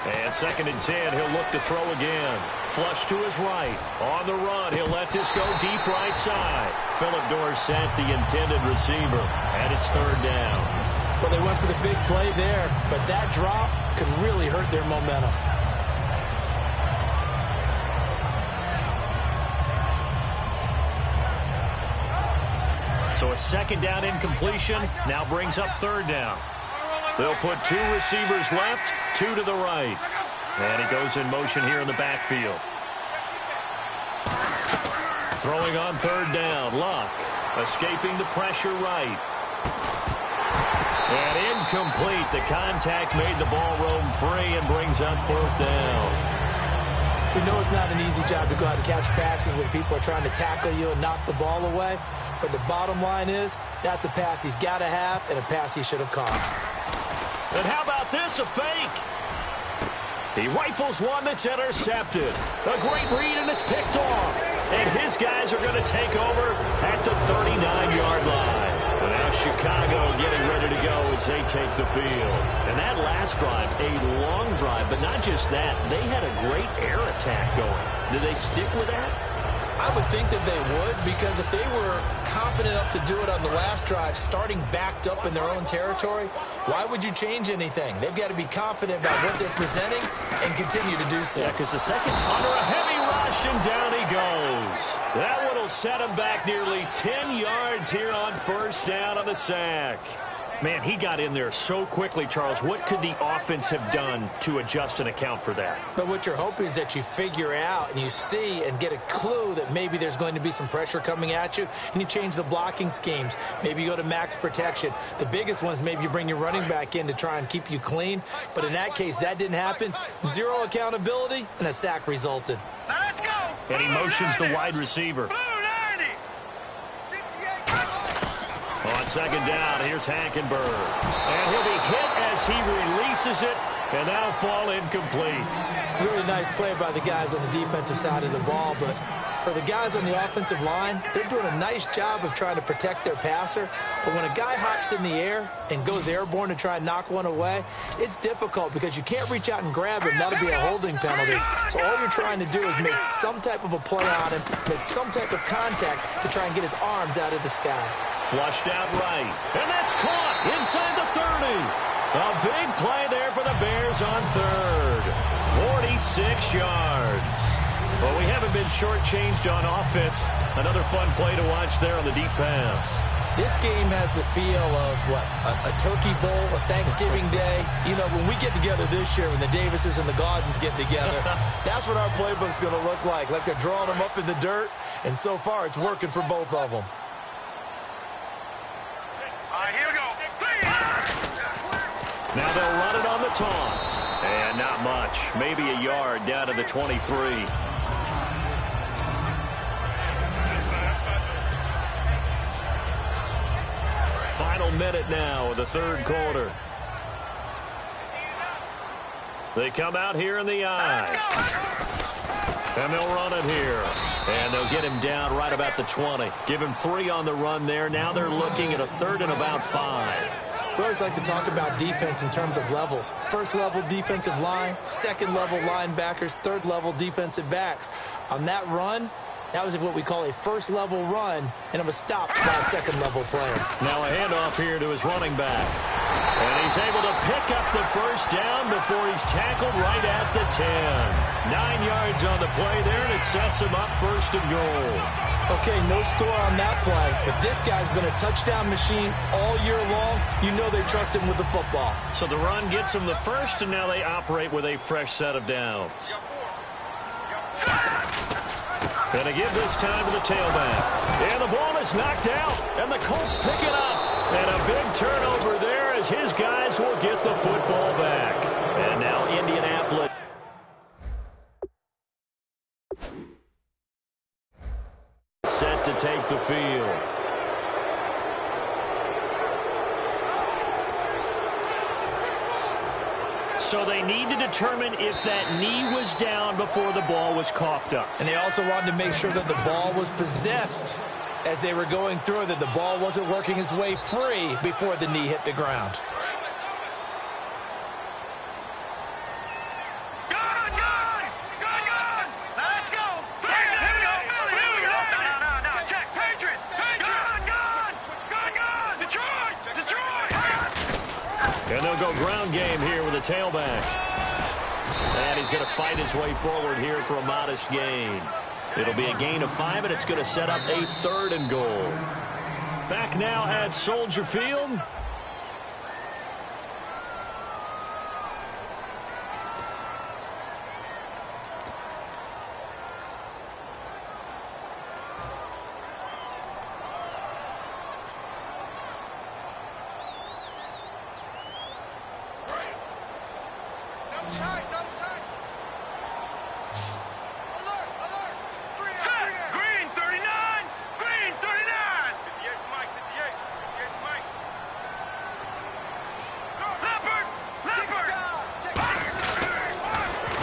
And 2nd and 10, he'll look to throw again. Flush to his right. On the run, he'll let this go deep right side. Philip Dorsett, the intended receiver. And it's 3rd down. Well, they went for the big play there, but that drop could really hurt their momentum. So a 2nd down incompletion now brings up 3rd down. They'll put 2 receivers left, 2 to the right. And he goes in motion here in the backfield. Throwing on 3rd down, Luck. Escaping the pressure right. And incomplete. The contact made the ball roam free and brings up 4th down. We know it's not an easy job to go out and catch passes when people are trying to tackle you and knock the ball away. But the bottom line is, that's a pass he's got to have and a pass he should have caught. And how about this, a fake? He rifles one that's intercepted. A great read, and it's picked off. And his guys are going to take over at the 39-yard line. And now Chicago getting ready to go as they take the field. And that last drive, a long drive, but not just that. They had a great air attack going. Did they stick with that? I would think that they would, because if they were confident enough to do it on the last drive, starting backed up in their own territory, why would you change anything? They've got to be confident about what they're presenting and continue to do so. Yeah, because the second under a heavy rush, and down he goes. That one will set him back nearly 10 yards here on 1st down on the sack. Man, he got in there so quickly, Charles. What could the offense have done to adjust and account for that? But what you're hoping is that you figure out and you see and get a clue that maybe there's going to be some pressure coming at you, and you change the blocking schemes. Maybe you go to max protection. The biggest one is maybe you bring your running back in to try and keep you clean. But in that case, that didn't happen. 0 accountability, and a sack resulted. Let's go. And he motions the wide receiver. On 2nd down, here's Hackenberg. And he'll be hit as he releases it, and that'll fall incomplete. Really nice play by the guys on the defensive side of the ball, but For the guys on the offensive line, they're doing a nice job of trying to protect their passer. But when a guy hops in the air and goes airborne to try and knock one away, it's difficult because you can't reach out and grab him. That'll be a holding penalty. So all you're trying to do is make some type of a play on him, make some type of contact to try and get his arms out of the sky. Flushed out right. And that's caught inside the 30. A big play there for the Bears on third. 46 yards. Well, we haven't been shortchanged on offense. Another fun play to watch there on the deep pass. This game has the feel of, what, a turkey bowl, a Thanksgiving day. You know, when we get together this year, when the Davises and the Gaudens get together, that's what our playbook's going to look like they're drawing them up in the dirt, and so far it's working for both of them. All right, here we go. Now they'll run it on the toss. And not much. Maybe a yard down to the 23. Final minute now of the third quarter. They come out here in the eye. And they'll run it here. And they'll get him down right about the 20. Give him 3 on the run there. Now they're looking at a third and about 5. We always like to talk about defense in terms of levels. First level defensive line, second level linebackers, third level defensive backs. On that run, that was what we call a first level run, and it was stopped by a second level player. Now a handoff here to his running back. And he's able to pick up the first down before he's tackled right at the 10. 9 yards on the play there, and it sets him up first and goal. Okay, no score on that play, but this guy's been a touchdown machine all year long. You know they trust him with the football. So the run gets him the first, and now they operate with a fresh set of downs. Going to give this time to the tailback. And the ball is knocked out, and the Colts pick it up. And a big turnover there as his guys will get the football back. And now Indianapolis. Set to take the field. So they need to determine if that knee was down before the ball was coughed up. And they also wanted to make sure that the ball was possessed as they were going through, that the ball wasn't working its way free before the knee hit the ground. And they'll go ground game here with a tailback. And he's going to fight his way forward here for a modest gain. It'll be a gain of 5, and it's going to set up a third and goal. Back now at Soldier Field.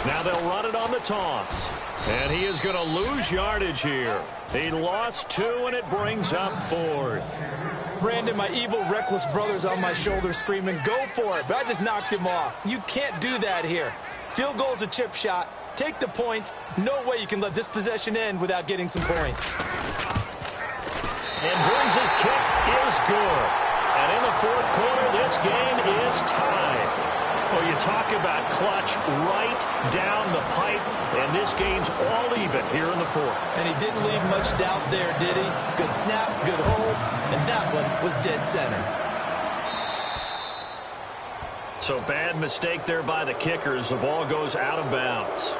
Now they'll run it on the toss. And he is going to lose yardage here. He lost 2, and it brings up 4th. Brandon, my evil, reckless brother's on my shoulder screaming, go for it, but I just knocked him off. You can't do that here. Field goal's a chip shot. Take the points. No way you can let this possession end without getting some points. And Breeze's kick is good. And in the 4th quarter, this game is tied. Well, you talk about clutch right down the pipe, and this game's all even here in the 4th. And he didn't leave much doubt there, did he? Good snap, good hold, and that one was dead center. So bad mistake there by the kickers. The ball goes out of bounds.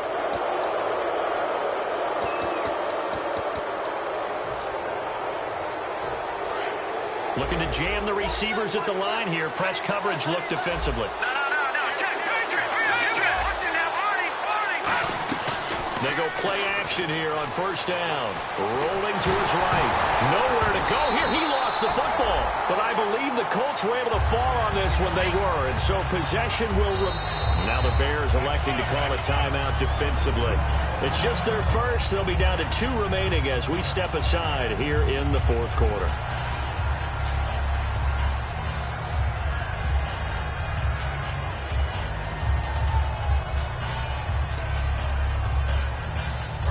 Looking to jam the receivers at the line here. Press coverage look defensively. They go play action here on first down. Rolling to his right. Nowhere to go here. He lost the football. But I believe the Colts were able to fall on this when they were. And so possession will... Now the Bears electing to call a timeout defensively. It's just their first. They'll be down to 2 remaining as we step aside here in the fourth quarter.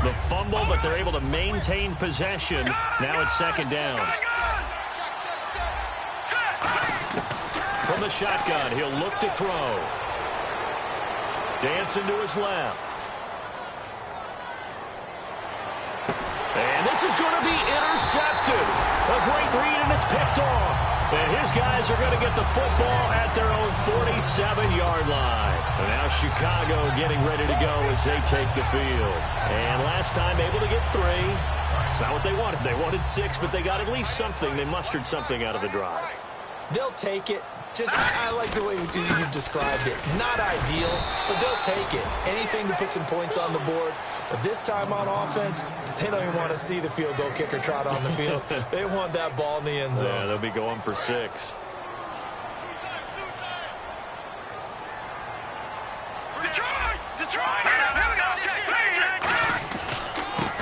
The fumble, but they're able to maintain possession. Now it's second down. From the shotgun, he'll look to throw. Dancing to his left. And this is going to be intercepted. A great read, and it's picked off. And his guys are going to get the football at their own 47-yard line. And now Chicago getting ready to go as they take the field. And last time able to get 3. It's not what they wanted. They wanted 6, but they got at least something. They mustered something out of the drive. They'll take it. Just, I like the way you described it. Not ideal, but they'll take it. Anything to put some points on the board. But this time on offense, they don't even want to see the field goal kicker trot on the field. They want that ball in the end zone. Yeah, they'll be going for 6.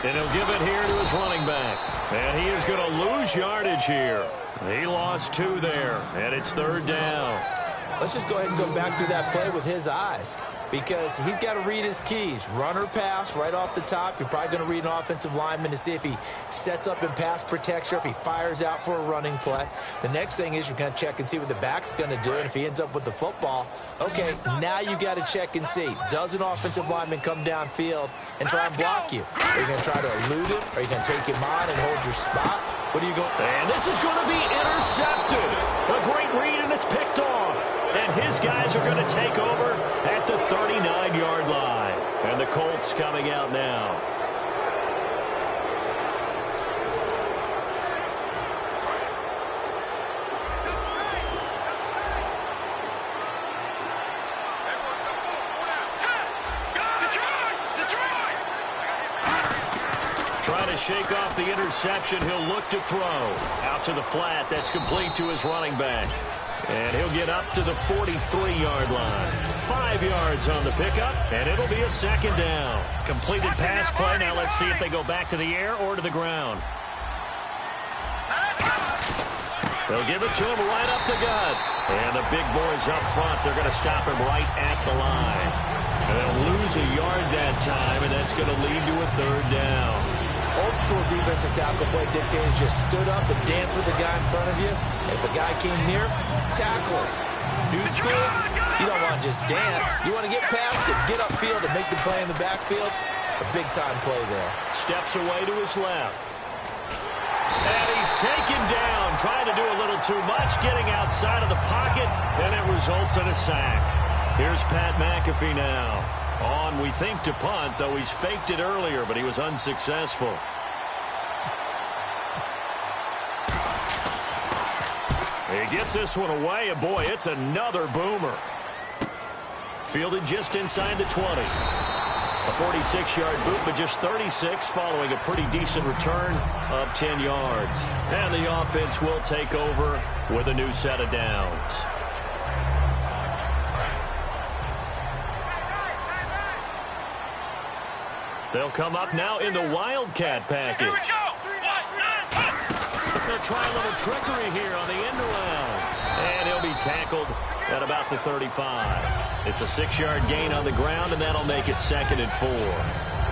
And he'll give it here to his running back. And he is going to lose yardage here. He lost 2 there, and it's third down. Let's just go ahead and go back through that play with his eyes, because he's got to read his keys. Run or pass right off the top. You're probably going to read an offensive lineman to see if he sets up in pass protection or if he fires out for a running play. The next thing is you're going to check and see what the back's going to do, and if he ends up with the football, okay, now you got to check and see. Does an offensive lineman come downfield and try and block you? Are you going to try to elude him? Are you going to take him on and hold your spot? What are you going? And this is going to be intercepted. A great read, and it's picked off. And his guys are going to take over at the 39-yard line. And the Colts coming out now. Trying to shake off the interception. He'll look to throw. Out to the flat. That's complete to his running back. And he'll get up to the 43-yard line. 5 yards on the pickup, and it'll be a second down. Completed pass play. Now let's see if they go back to the air or to the ground. They'll give it to him right up the gut. And the big boys up front, they're going to stop him right at the line. And they'll lose a yard that time, and that's going to lead to a third down. Old school defensive tackle play dictated just stood up and danced with the guy in front of you. If the guy came near, tackle him. New school, you don't want to just dance. You want to get past it, get upfield, and make the play in the backfield. A big-time play there. Steps away to his left. And he's taken down, trying to do a little too much, getting outside of the pocket, and it results in a sack. Here's Pat McAfee now. On, we think, to punt, though he's faked it earlier, but he was unsuccessful. He gets this one away, and boy, it's another boomer. Fielded just inside the 20. A 46-yard boot, but just 36 following a pretty decent return of 10 yards. And the offense will take over with a new set of downs. They'll come up now in the Wildcat package. They'll try a little trickery here on the end around. And he'll be tackled at about the 35. It's a 6-yard gain on the ground, and that'll make it 2nd and 4.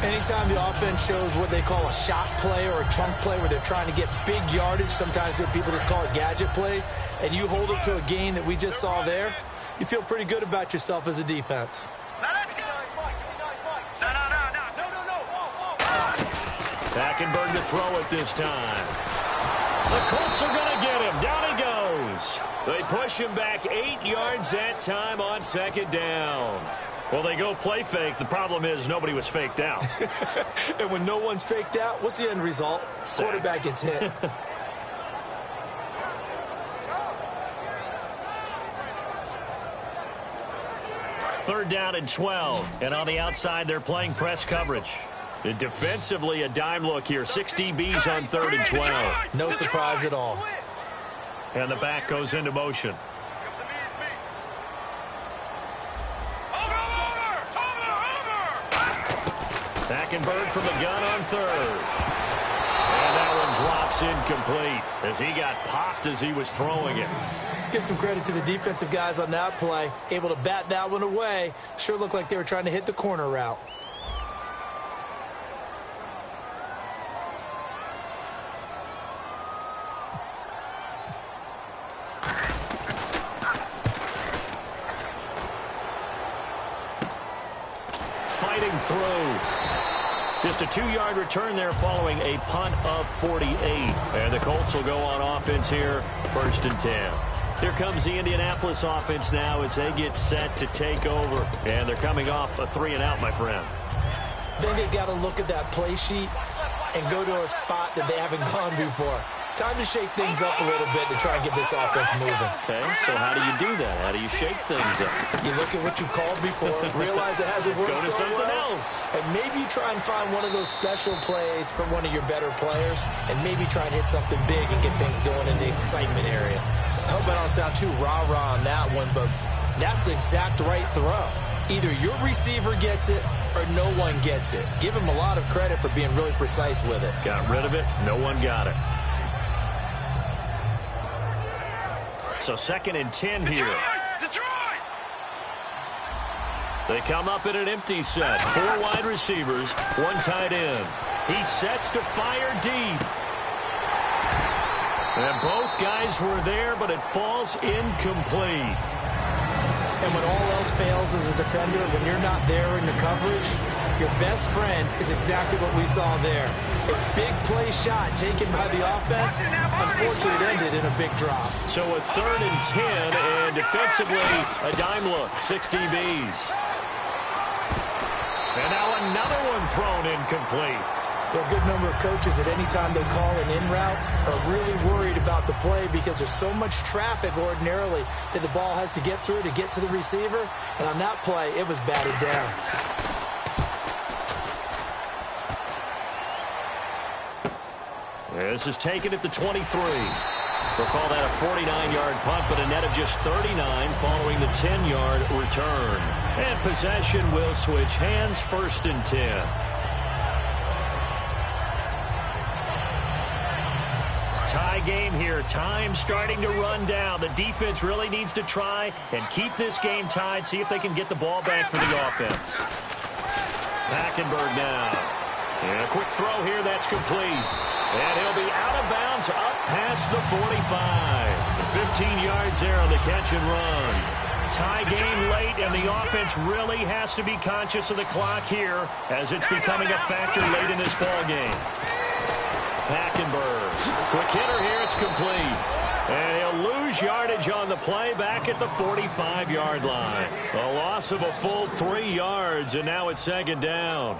Anytime the offense shows what they call a shot play or a chunk play where they're trying to get big yardage, sometimes people just call it gadget plays, and you hold it to a gain that we just saw there, you feel pretty good about yourself as a defense. Hackenberg to throw it this time. The Colts are going to get him. Down he goes. They push him back 8 yards that time on 2nd down. Well, they go play fake. The problem is nobody was faked out. And when no one's faked out, what's the end result? Sack. Quarterback gets hit. Third down and 12. And on the outside, they're playing press coverage. And defensively, a dime look here. 6 DBs on 3rd and 12. No surprise at all. And the back goes into motion. Hackenberg from the gun on third. And that one drops incomplete as he got popped as he was throwing it. Let's give some credit to the defensive guys on that play. Able to bat that one away. Sure looked like they were trying to hit the corner route. Fighting through. Just a 2-yard return there following a punt of 48. And the Colts will go on offense here, 1st and 10. Here comes the Indianapolis offense now as they get set to take over. And they're coming off a 3-and-out, my friend. Then they got to look at that play sheet and go to a spot that they haven't gone before. Time to shake things up a little bit to try and get this offense moving. Okay, so how do you do that? How do you shake things up? You look at what you called before, realize it hasn't worked Go to so something well, else. and maybe try and find one of those special plays from one of your better players, and maybe try and hit something big and get things going in the excitement area. I hope I don't sound too rah-rah on that one, but that's the exact right throw. Either your receiver gets it or no one gets it. Give him a lot of credit for being really precise with it. Got rid of it. No one got it. So 2nd and 10 here. Detroit! They come up in an empty set. 4 wide receivers, 1 tight end. He sets to fire deep. And both guys were there, but it falls incomplete. And when all else fails as a defender, when you're not there in the coverage, your best friend is exactly what we saw there. A big play shot taken by the offense. Unfortunately, it ended in a big drop. So a 3rd and 10, and defensively, a dime look, 6 DBs. And now another one thrown incomplete. There are a good number of coaches that any time they call an in route are really worried about the play because there's so much traffic ordinarily that the ball has to get through to get to the receiver. And on that play, it was batted down. This is taken at the 23. We'll call that a 49-yard punt, but a net of just 39 following the 10-yard return. And possession will switch hands, 1st and 10. Tie game here. Time starting to run down. The defense really needs to try and keep this game tied, see if they can get the ball back for the offense. Hackenberg now. And a quick throw here, that's complete. And he'll be out of bounds up past the 45. 15 yards there on the catch and run. Tie game late, and the offense really has to be conscious of the clock here as it's becoming a factor late in this ball game. Hackenberg. Quick hitter here, it's complete. And he'll lose yardage on the play back at the 45-yard line. A loss of a full 3 yards, and now it's 2nd down.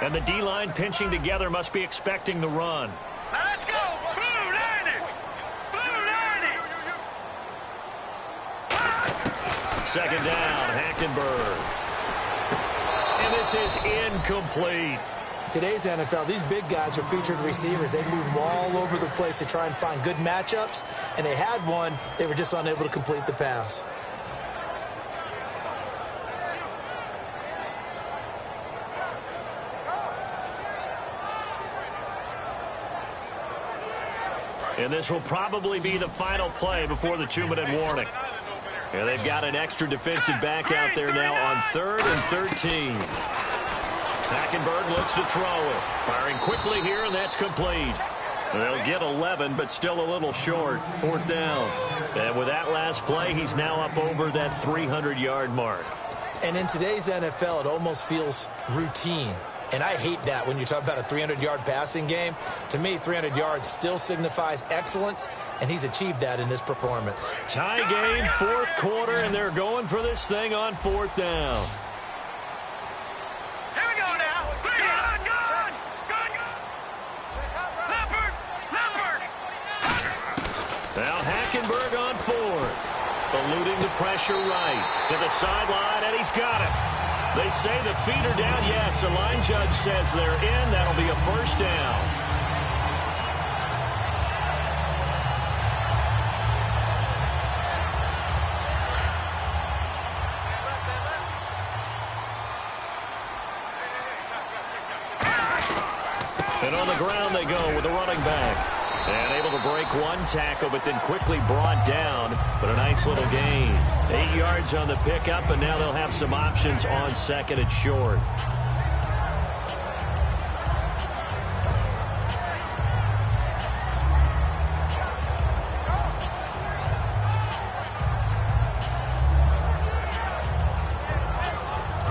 And the D-line pinching together must be expecting the run. Now let's go! Blue 90! Blue 90! 2nd down, Hackenberg. And this is incomplete. Today's NFL, these big guys are featured receivers. They move all over the place to try and find good matchups, and they had one. They were just unable to complete the pass. And this will probably be the final play before the 2-minute warning. And they've got an extra defensive back out there now on 3rd and 13. Hackenberg looks to throw it. Firing quickly here, and that's complete. They'll get 11, but still a little short. 4th down. And with that last play, he's now up over that 300-yard mark. And in today's NFL, it almost feels routine. And I hate that when you talk about a 300-yard passing game. To me, 300 yards still signifies excellence, and he's achieved that in this performance. Tie game, 4th quarter, and they're going for this thing on 4th down. Here we go now. Gun! Leopard! Now Hackenberg on 4th. Eluding the pressure right. To the sideline, and he's got it. They say the feet are down. Yes, the line judge says they're in. That'll be a 1st down. And on the ground they go with a running back. And able to break one tackle, but then quickly brought down. But a nice little gain. 8 yards on the pickup, and now they'll have some options on second and short.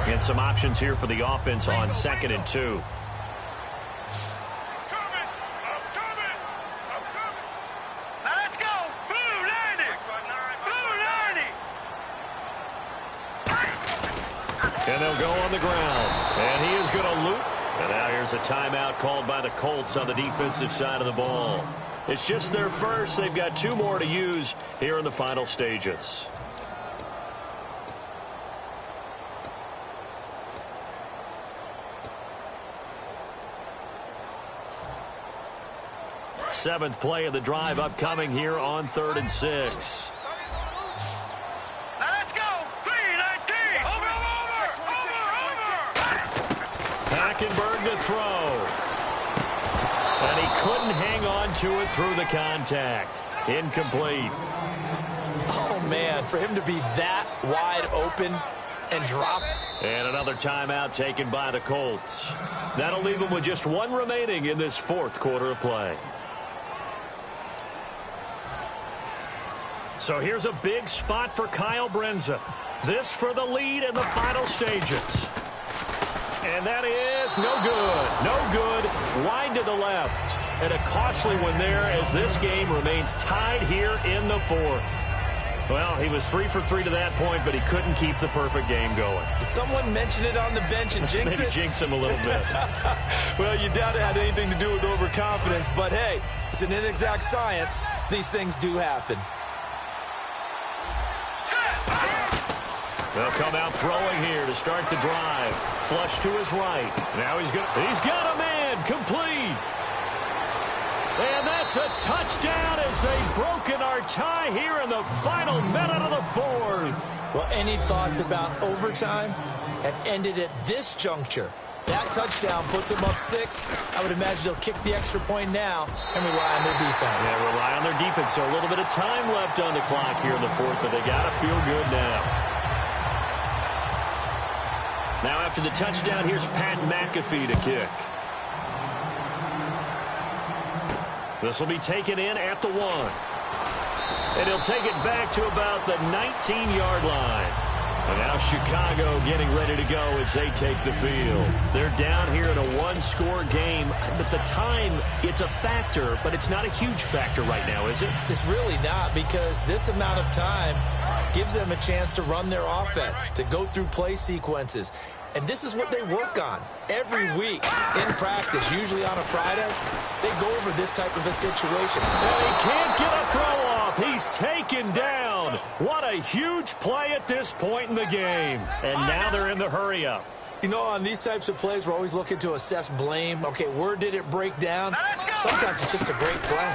And some options here for the offense on second and 2. And they'll go on the ground. And he is going to loop. And now here's a timeout called by the Colts on the defensive side of the ball. It's just their first. They've got 2 more to use here in the final stages. Seventh play of the drive upcoming here on 3rd and 6. Let's go. 3-19. Over. Hackenberg to throw. And he couldn't hang on to it through the contact. Incomplete. Oh, man, for him to be that wide open and drop. And another timeout taken by the Colts. That'll leave them with just 1 remaining in this 4th quarter of play. So here's a big spot for Kyle Brenza. This for the lead in the final stages. And that is no good. No good. Wide to the left. And a costly one there as this game remains tied here in the 4th. Well, he was 3 for 3 to that point, but he couldn't keep the perfect game going. Did someone mention it on the bench and jinx Maybe it? jinx him a little bit. Well, you doubt it had anything to do with overconfidence, but hey, it's an inexact science. These things do happen. They'll come out throwing here to start the drive. Flush to his right. Now he's got a man complete. And that's a touchdown as they've broken our tie here in the final minute of the 4th. Well, any thoughts about overtime have ended at this juncture. That touchdown puts them up 6. I would imagine they'll kick the extra point now and rely on their defense. Yeah, rely on their defense. So a little bit of time left on the clock here in the 4th, but they got to feel good now. Now after the touchdown, here's Pat McAfee to kick. This will be taken in at the 1. And he'll take it back to about the 19-yard line. And now Chicago getting ready to go as they take the field. They're down here in a 1-score game. But the time, it's a factor, but it's not a huge factor right now, is it? It's really not, because this amount of time gives them a chance to run their offense, to go through play sequences. And this is what they work on every week in practice, usually on a Friday. They go over this type of a situation. And he can't get a throw off. He's taken down. What a huge play at this point in the game. And now they're in the hurry-up. You know, on these types of plays, we're always looking to assess blame. Okay, where did it break down? Sometimes it's just a great play.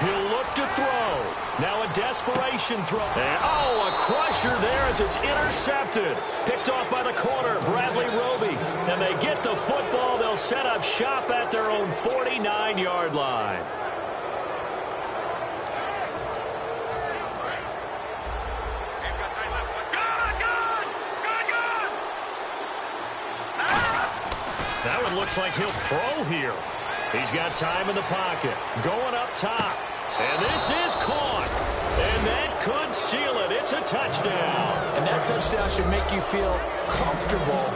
He'll look to throw. Now a desperation throw. And, a crusher there as it's intercepted. Picked off by the corner, Bradley Roby. And they get the football. They'll set up shop at their own 49-yard line. That one looks like he'll throw here. He's got time in the pocket. Going up top. And this is caught. And that could seal it. It's a touchdown. And that touchdown should make you feel comfortable.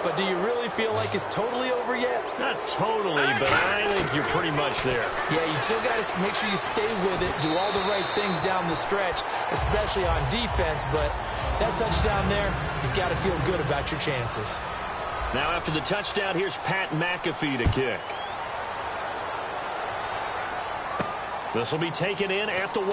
But do you really feel like it's totally over yet? Not totally, but I think you're pretty much there. Yeah, you still got to make sure you stay with it, do all the right things down the stretch, especially on defense. But that touchdown there, you've got to feel good about your chances. Now after the touchdown, here's Pat McAfee to kick. This will be taken in at the 1.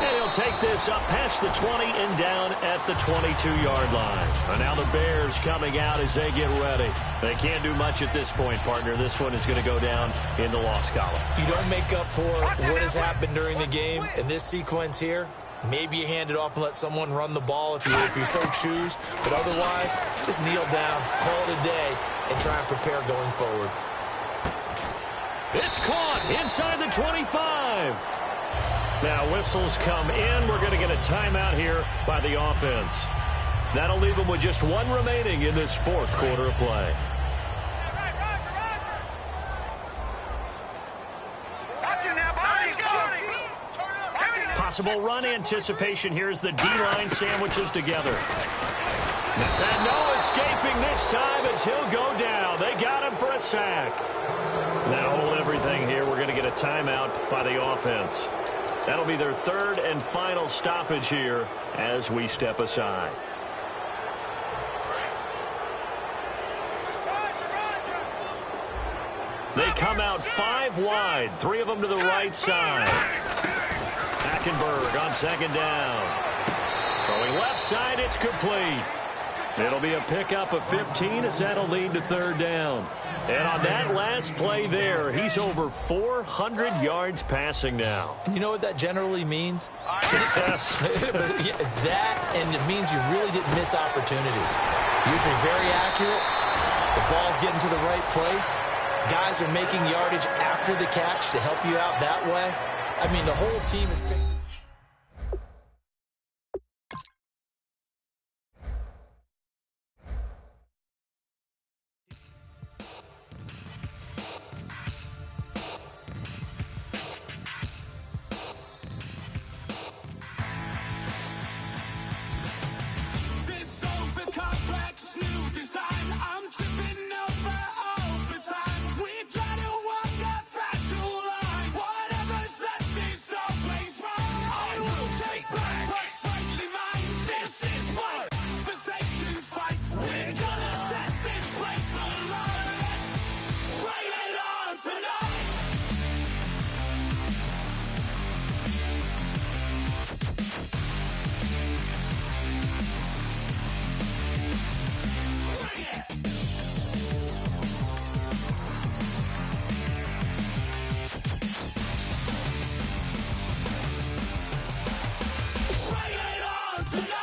And he'll take this up past the 20 and down at the 22-yard line. And now the Bears coming out as they get ready. They can't do much at this point, partner. This one is going to go down in the loss column. You don't make up for what has happened during the game in this sequence here. Maybe you hand it off and let someone run the ball if you so choose. But otherwise, just kneel down, call it a day, and try and prepare going forward. It's caught inside the 25. Now whistles come in. We're going to get a timeout here by the offense. That'll leave them with just one remaining in this fourth quarter of play. Possible run anticipation. Here's the D-line sandwiches together. And no escaping this time as he'll go down. They got him for a sack. Now hold everything here. We're going to get a timeout by the offense. That'll be their third and final stoppage here as we step aside. They come out 5 wide, 3 of them to the right side. Hackenberg on second down. Throwing left side, it's complete. It'll be a pickup of 15 as that'll lead to third down. And on that last play there, he's over 400 yards passing now. You know what that generally means? Success. That, and it means you really didn't miss opportunities. Usually very accurate. The ball's getting to the right place. Guys are making yardage after the catch to help you out that way. I mean, the whole team is picked. This over complex new design. I'm tripping over all the time. We try to walk a fragile line. Whatever's left is always right. I will take back what's rightly mine. This is my forsaken fight. We're gonna set this place alight. Bring it on tonight. Bring it. Bring it on tonight.